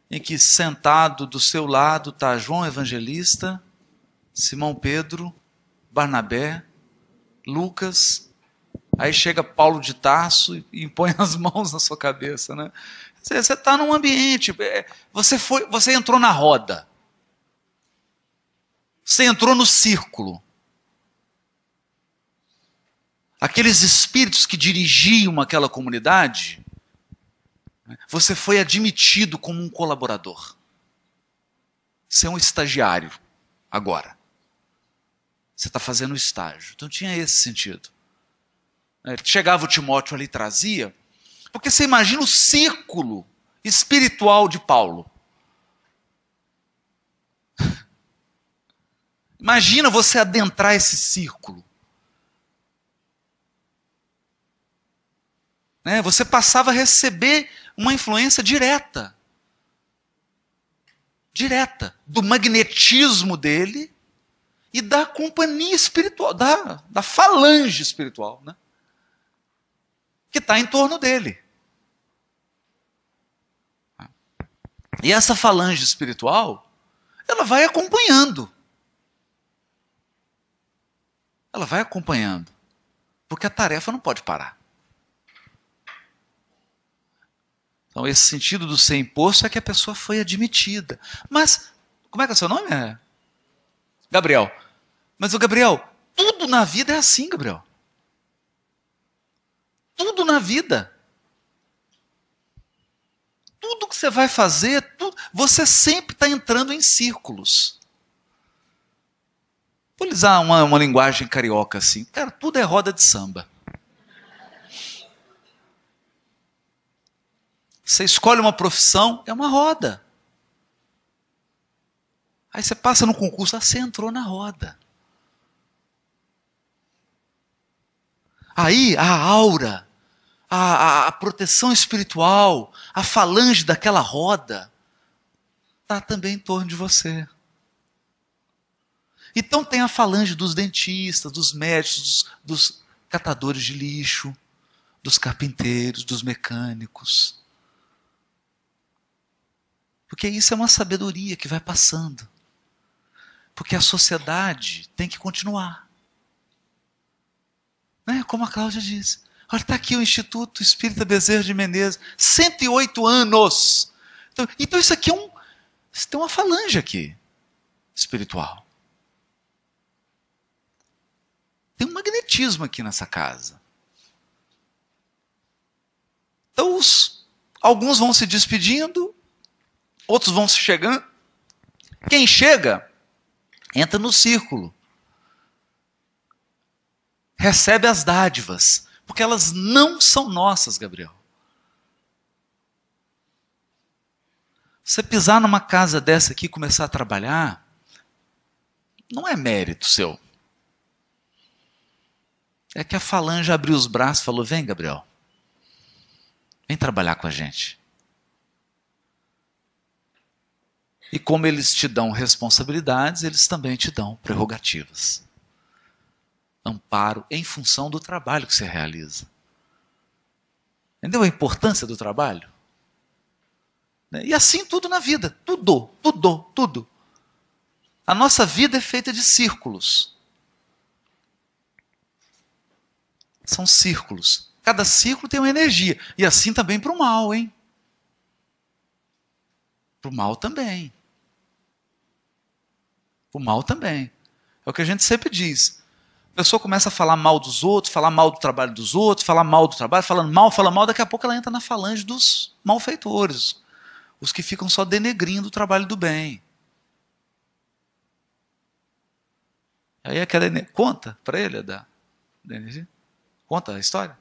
em que sentado do seu lado está João Evangelista, Simão Pedro, Barnabé, Lucas, aí chega Paulo de Tarso e impõe as mãos na sua cabeça, né? Você está num ambiente, você entrou na roda, você entrou no círculo. Aqueles espíritos que dirigiam aquela comunidade, você foi admitido como um colaborador. Você é um estagiário agora. Você está fazendo estágio. Então tinha esse sentido. Chegava o Timóteo ali e trazia, porque você imagina o círculo espiritual de Paulo. Imagina você adentrar esse círculo. Você passava a receber uma influência direta do magnetismo dele e da companhia espiritual, da falange espiritual, né? Que está em torno dele. E essa falange espiritual, ela vai acompanhando. Ela vai acompanhando. Porque a tarefa não pode parar. Então, esse sentido do ser imposto é que a pessoa foi admitida. Mas, como é que é o seu nome? Gabriel. Mas, Gabriel, tudo na vida é assim, Gabriel. Tudo na vida. Tudo que você vai fazer, você sempre está entrando em círculos. Vou usar uma linguagem carioca assim. Cara, tudo é roda de samba. Você escolhe uma profissão, é uma roda. Aí você passa no concurso, você entrou na roda. Aí a aura, a proteção espiritual, a falange daquela roda, está também em torno de você. Então tem a falange dos dentistas, dos médicos, dos catadores de lixo, dos carpinteiros, dos mecânicos. Porque isso é uma sabedoria que vai passando. Porque a sociedade tem que continuar. Né? Como a Cláudia disse. Olha, está aqui o Instituto Espírita Bezerra de Menezes, 108 anos. Então isso aqui tem uma falange aqui, espiritual. Tem um magnetismo aqui nessa casa. Então alguns vão se despedindo, outros vão se chegando. Quem chega, entra no círculo. Recebe as dádivas, porque elas não são nossas, Gabriel. Você pisar numa casa dessa aqui e começar a trabalhar, não é mérito seu. É que a falange abriu os braços e falou, vem, Gabriel, vem trabalhar com a gente. E como eles te dão responsabilidades, eles também te dão prerrogativas. Amparo em função do trabalho que você realiza. Entendeu a importância do trabalho? E assim tudo na vida. Tudo. A nossa vida é feita de círculos. São círculos. Cada círculo tem uma energia. E assim também para o mal, hein? Para o mal também. O mal também. É o que a gente sempre diz. A pessoa começa a falar mal dos outros, falar mal do trabalho dos outros, falar mal do trabalho, falando mal, fala mal, daqui a pouco ela entra na falange dos malfeitores. Os que ficam só denegrindo o trabalho do bem. Aí aquela energia... Conta para ele da energia. Conta a história.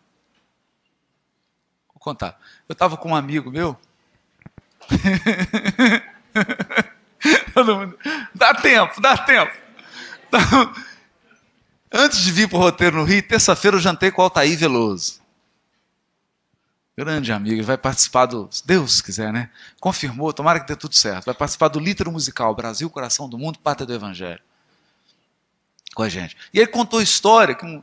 Vou contar. Eu estava com um amigo meu. Dá tempo. Antes de vir para o Roteiro no Rio, terça-feira eu jantei com o Altair Veloso. Grande amigo, ele vai participar do... Se Deus quiser, né? Confirmou, tomara que dê tudo certo. Vai participar do Lítero Musical, Brasil, Coração do Mundo, Pátria do Evangelho. Com a gente. E ele contou a história que um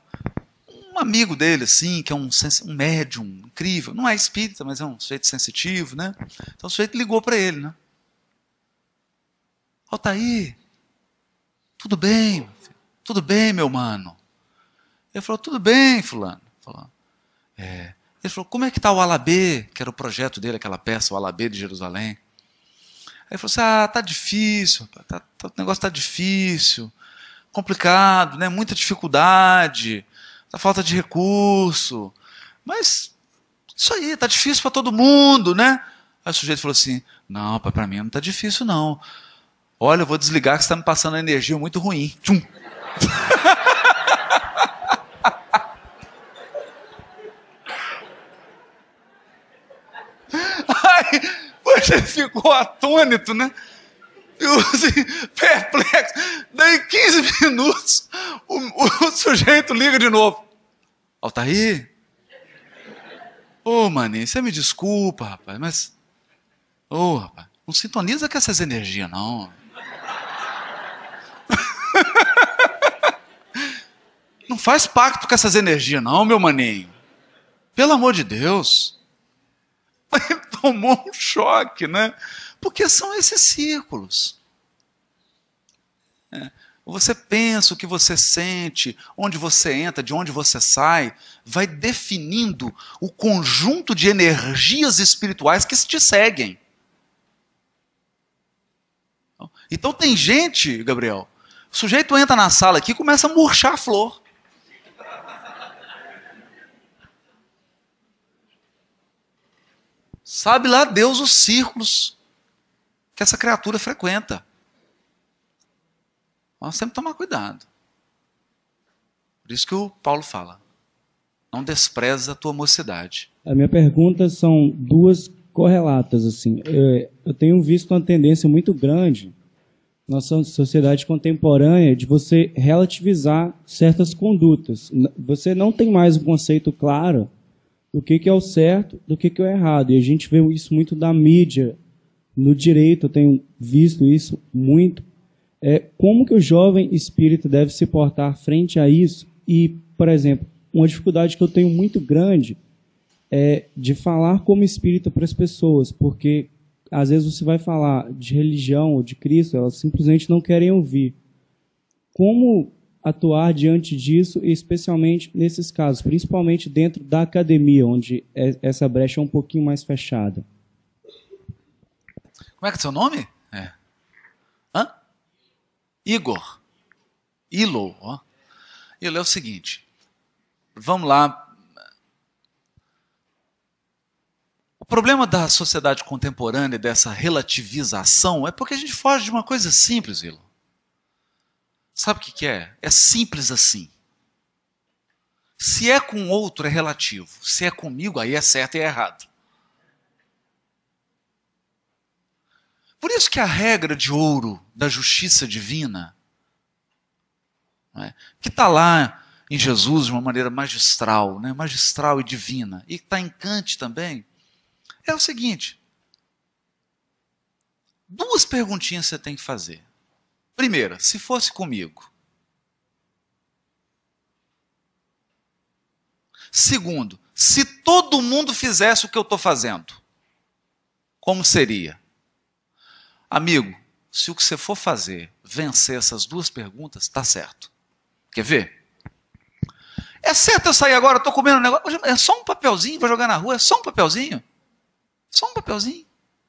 amigo dele, assim, que é um médium incrível, não é espírita, mas é um sujeito sensitivo, né? Então o sujeito ligou para ele, né? Altair, tudo bem? Tudo bem, meu mano? Ele falou, tudo bem, fulano. Ele falou, como é que está o Alabê, que era o projeto dele, aquela peça, o Alabê de Jerusalém? Aí ele falou assim, tá difícil, o negócio tá difícil, complicado, né? Muita dificuldade, tá falta de recurso, mas isso aí, tá difícil para todo mundo, né? Aí o sujeito falou assim, não, para mim não tá difícil não. Olha, eu vou desligar que você está me passando uma energia muito ruim. Tchum. Aí, pois ele ficou atônito, né? Ficou assim, perplexo. Daí 15 minutos, o sujeito liga de novo. Altair? Ô, maninho, você me desculpa, rapaz, mas... Ô, rapaz, não sintoniza com essas energias, não. Não faz pacto com essas energias, não, meu maninho. Pelo amor de Deus. Ele tomou um choque, né? Porque são esses círculos. Você pensa, o que você sente, onde você entra, de onde você sai, vai definindo o conjunto de energias espirituais que te seguem. Então tem gente, Gabriel, o sujeito entra na sala aqui e começa a murchar a flor. Sabe lá Deus os círculos que essa criatura frequenta. Nós sempre tomar cuidado. Por isso que o Paulo fala, não despreza a tua mocidade. A minha pergunta são duas correlatas. Assim. Eu tenho visto uma tendência muito grande na nossa sociedade contemporânea de você relativizar certas condutas. Você não tem mais um conceito claro do que é o certo, do que é o errado. E a gente vê isso muito da mídia, no direito, eu tenho visto isso muito. Como que o jovem espírita deve se portar frente a isso? E, por exemplo, uma dificuldade que eu tenho muito grande é de falar como espírita para as pessoas, porque às vezes você vai falar de religião ou de Cristo, elas simplesmente não querem ouvir. Como atuar diante disso, especialmente nesses casos, principalmente dentro da academia, onde essa brecha é um pouquinho mais fechada? Como é que é seu nome? Hã? Igor. Ilo. Ó. Ilo, é o seguinte. Vamos lá. O problema da sociedade contemporânea, dessa relativização, é porque a gente foge de uma coisa simples, Ilo. Sabe o que é? É simples assim. Se é com outro, é relativo. Se é comigo, aí é certo e é errado. Por isso que a regra de ouro da justiça divina, que está lá em Jesus de uma maneira magistral, magistral e divina, e que está em Kant também, é o seguinte: duas perguntinhas você tem que fazer. Primeira, se fosse comigo. Segundo, se todo mundo fizesse o que eu estou fazendo, como seria? Amigo, se o que você for fazer vencer essas duas perguntas, está certo. Quer ver? É certo eu sair agora, estou comendo um negócio, é só um papelzinho, vou jogar na rua, é só um papelzinho? Só um papelzinho?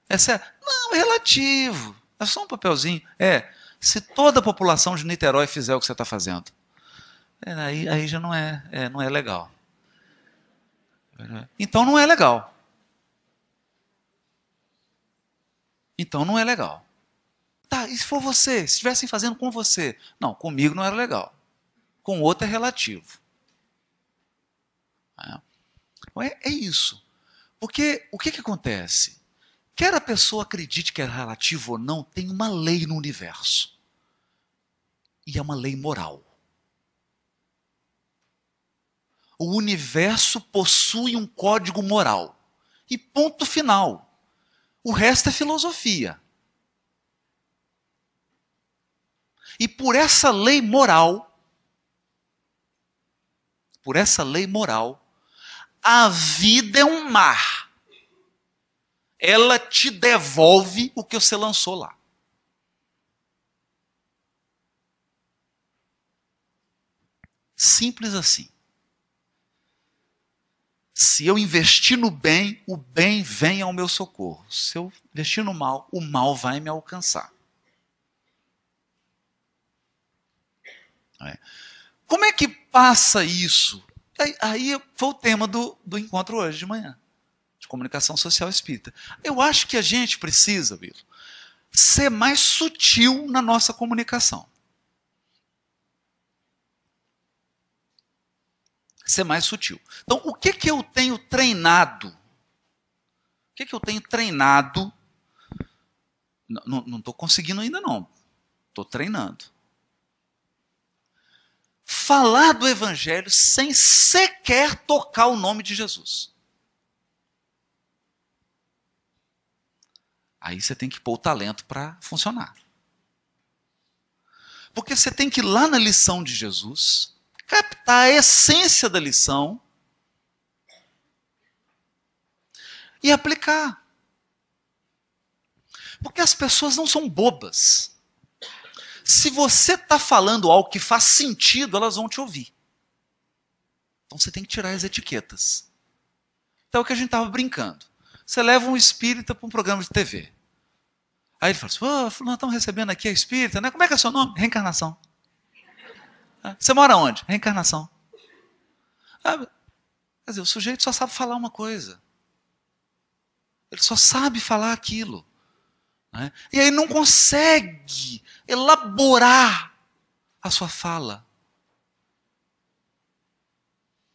É certo? Não, é relativo, é só um papelzinho. Se toda a população de Niterói fizer o que você está fazendo, aí já não é legal. Então não é legal. Então não é legal. Tá, e se for você? Se estivessem fazendo com você? Não, comigo não era legal. Com outro é relativo. É isso. Porque o que acontece? Quer a pessoa acredite que é relativo ou não, tem uma lei no universo. E é uma lei moral. O universo possui um código moral. E ponto final. O resto é filosofia. E por essa lei moral, a vida é um mar. Ela te devolve o que você lançou lá. Simples assim. Se eu investir no bem, o bem vem ao meu socorro. Se eu investir no mal, o mal vai me alcançar. Como é que passa isso? Aí foi o tema do encontro hoje de manhã, de comunicação social espírita. Eu acho que a gente precisa, Bilo, ser mais sutil na nossa comunicação. Ser mais sutil. Então, o que eu tenho treinado? Não estou conseguindo ainda não. Estou treinando. Falar do Evangelho sem sequer tocar o nome de Jesus. Aí você tem que pôr o talento para funcionar. Porque você tem que ir lá na lição de Jesus, captar a essência da lição e aplicar. Porque as pessoas não são bobas. Se você está falando algo que faz sentido, elas vão te ouvir. Então você tem que tirar as etiquetas. Então é o que a gente estava brincando. Você leva um espírita para um programa de TV. Aí ele fala assim: nós estamos recebendo aqui a espírita, né? Como é que é o seu nome? Reencarnação. Você mora onde? Reencarnação. Quer dizer, o sujeito só sabe falar uma coisa. Ele só sabe falar aquilo. Né? E aí não consegue elaborar a sua fala.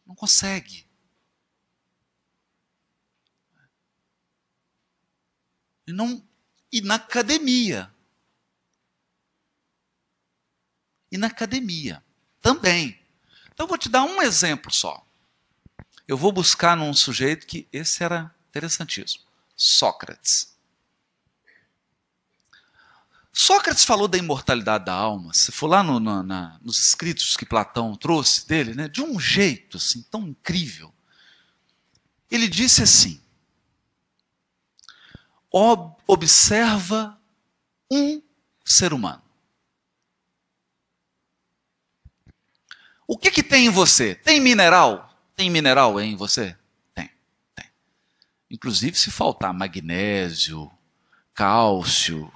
Não consegue. E na academia. Também. Então eu vou te dar um exemplo só. Eu vou buscar num sujeito que esse era interessantíssimo. Sócrates. Sócrates falou da imortalidade da alma. Se for lá nos escritos que Platão trouxe dele, né, de um jeito assim tão incrível. Ele disse assim: observa um ser humano. O que tem em você? Tem mineral? Tem mineral em você? Tem. Inclusive, se faltar magnésio, cálcio,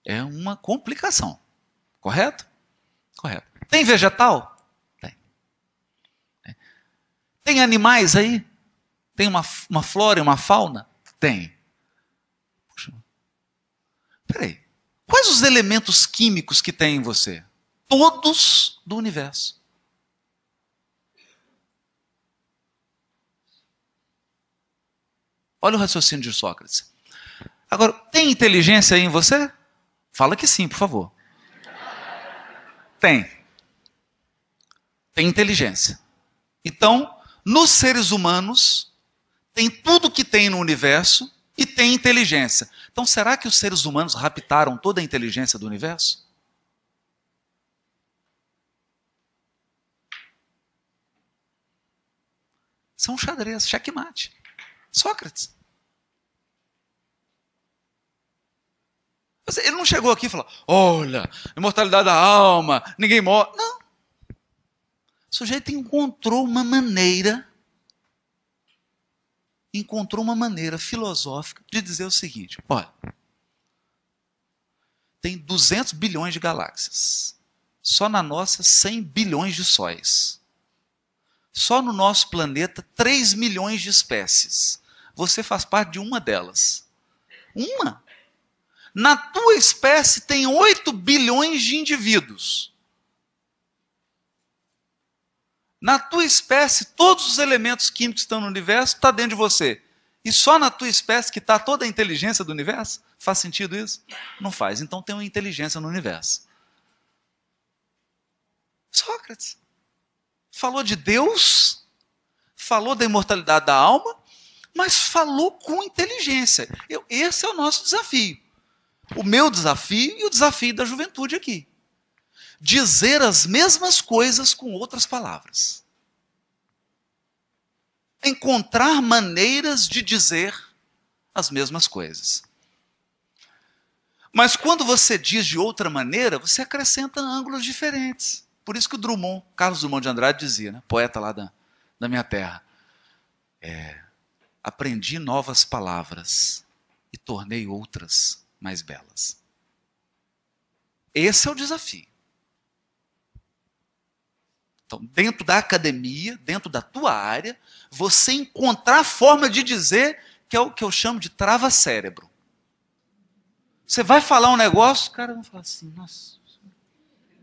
é uma complicação. Correto? Correto. Tem vegetal? Tem. Tem animais aí? Tem uma flora e uma fauna? Tem. Puxa. Peraí. Quais os elementos químicos que tem em você? Todos do universo. Olha o raciocínio de Sócrates. Agora, tem inteligência aí em você? Fala que sim, por favor. Tem. Tem inteligência. Então, nos seres humanos, tem tudo que tem no universo e tem inteligência. Então, será que os seres humanos raptaram toda a inteligência do universo? São xadrez, checkmate. Sócrates. Ele não chegou aqui e falou: olha, imortalidade da alma, ninguém morre. Não. O sujeito encontrou uma maneira filosófica de dizer o seguinte: olha, tem 200 bilhões de galáxias. Só na nossa, 100 bilhões de sóis. Só no nosso planeta, 3 milhões de espécies. Você faz parte de uma delas. Uma? Na tua espécie tem 8 bilhões de indivíduos. Na tua espécie, todos os elementos químicos que estão no universo estão dentro de você. E só na tua espécie que está toda a inteligência do universo? Faz sentido isso? Não faz. Então tem uma inteligência no universo. Sócrates falou de Deus, falou da imortalidade da alma, mas falou com inteligência. Esse é o nosso desafio. O meu desafio e o desafio da juventude aqui. Dizer as mesmas coisas com outras palavras. Encontrar maneiras de dizer as mesmas coisas. Mas quando você diz de outra maneira, você acrescenta ângulos diferentes. Por isso que o Carlos Drummond de Andrade dizia, né, poeta lá da minha terra, aprendi novas palavras e tornei outras mais belas. Esse é o desafio. Então, dentro da academia, dentro da tua área, você encontrar forma de dizer que é o que eu chamo de trava-cérebro. Você vai falar um negócio, o cara vai falar assim, nossa,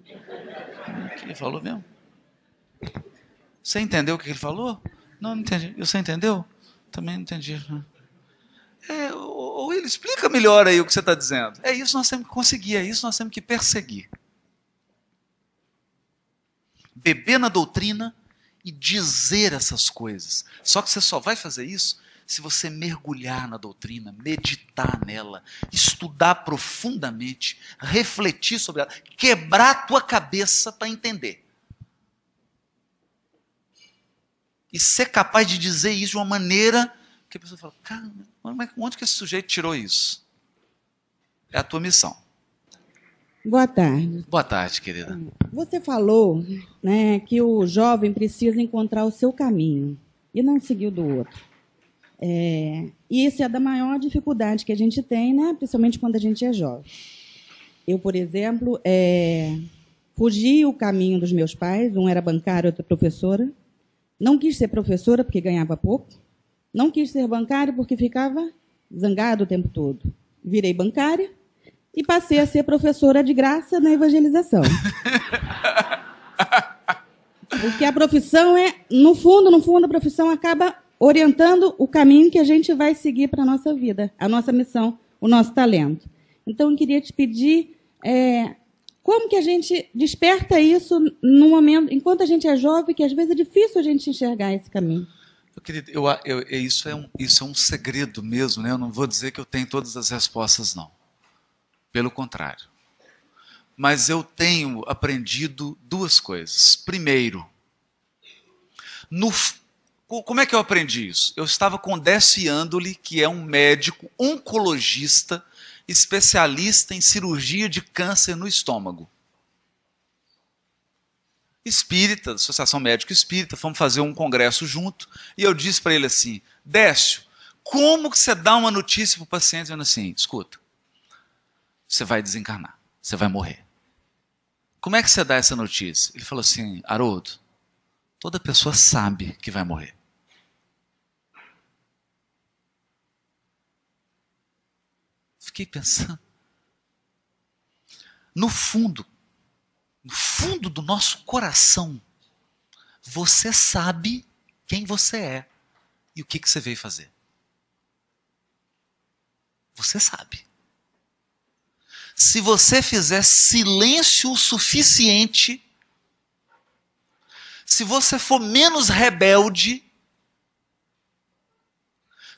o que ele falou mesmo? Você entendeu o que ele falou? Não entendi. Você entendeu? Também não entendi. Ou ele explica melhor aí o que você está dizendo. É isso que nós temos que conseguir, é isso que nós temos que perseguir. Beber na doutrina e dizer essas coisas. Só que você só vai fazer isso se você mergulhar na doutrina, meditar nela, estudar profundamente, refletir sobre ela, quebrar a tua cabeça para entender. E ser capaz de dizer isso de uma maneira que a pessoa fala, cara, onde que esse sujeito tirou isso? É a tua missão. Boa tarde. Boa tarde, querida. Você falou, né, que o jovem precisa encontrar o seu caminho e não seguir o do outro. E isso é da maior dificuldade que a gente tem, né, principalmente quando a gente é jovem. Eu, por exemplo, fugi o caminho dos meus pais, um era bancário, outra professora. Não quis ser professora porque ganhava pouco. Não quis ser bancário porque ficava zangado o tempo todo. Virei bancária e passei a ser professora de graça na evangelização. Porque a profissão no fundo, a profissão acaba orientando o caminho que a gente vai seguir para a nossa vida, a nossa missão, o nosso talento. Então, eu queria te pedir como que a gente desperta isso no momento, enquanto a gente é jovem, que às vezes é difícil a gente enxergar esse caminho. Isso é um segredo mesmo, né? Eu não vou dizer que eu tenho todas as respostas, não. Pelo contrário. Mas eu tenho aprendido duas coisas. Primeiro, Como é que eu aprendi isso? Eu estava com Décio Iandoli, que é um médico oncologista, especialista em cirurgia de câncer no estômago. Espírita, Associação Médico Espírita, fomos fazer um congresso junto, e eu disse para ele assim, Décio, como que você dá uma notícia para o paciente dizendo assim, escuta, você vai desencarnar, você vai morrer. Como é que você dá essa notícia? Ele falou assim, Haroldo, toda pessoa sabe que vai morrer. Fiquei pensando. No fundo do nosso coração, você sabe quem você é e o que você veio fazer. Você sabe. Se você fizer silêncio o suficiente, se você for menos rebelde,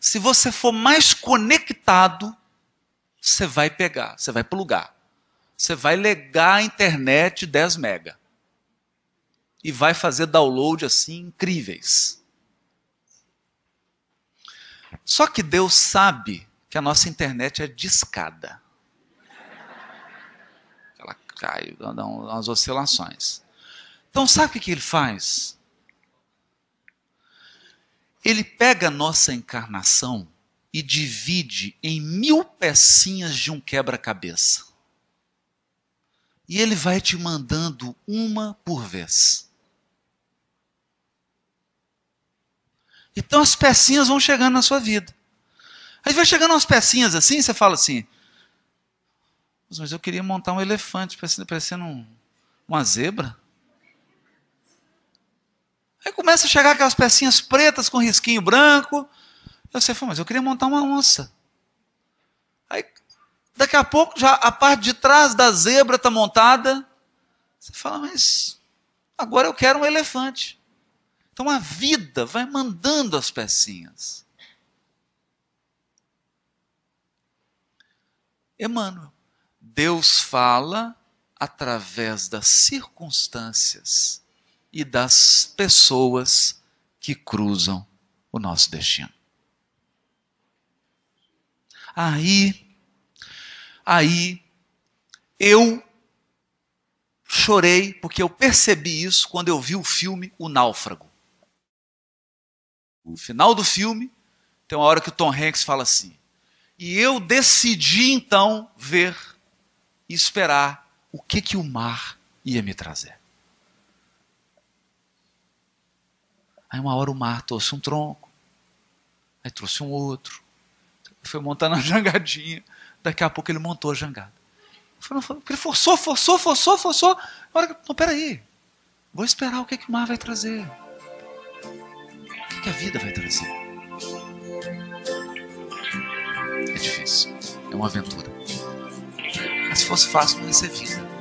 se você for mais conectado, você vai pegar, você vai plugar. Você vai ligar a internet 10 mega. E vai fazer download assim incríveis. Só que Deus sabe que a nossa internet é discada. Ela cai, dá umas oscilações. Então sabe o que ele faz? Ele pega a nossa encarnação e divide em 1000 pecinhas de um quebra-cabeça. E ele vai te mandando uma por vez. Então as pecinhas vão chegando na sua vida. Aí vai chegando umas pecinhas assim, você fala assim, mas eu queria montar um elefante, parecendo uma zebra. Aí começa a chegar aquelas pecinhas pretas com risquinho branco. Você fala, mas eu queria montar uma onça. Aí, daqui a pouco, já a parte de trás da zebra está montada. Você fala, mas agora eu quero um elefante. Então a vida vai mandando as pecinhas. Emmanuel, Deus fala através das circunstâncias e das pessoas que cruzam o nosso destino. Aí eu chorei porque eu percebi isso quando eu vi o filme O Náufrago. No final do filme, tem uma hora que o Tom Hanks fala assim, e eu decidi então ver e esperar o que o mar ia me trazer. Aí uma hora o mar trouxe um tronco, aí trouxe um outro, foi montando uma jangadinha, daqui a pouco ele montou a jangada. Ele forçou. Não, peraí, vou esperar o que o mar vai trazer. O que a vida vai trazer. É difícil, é uma aventura. Mas se fosse fácil, não ia ser vida.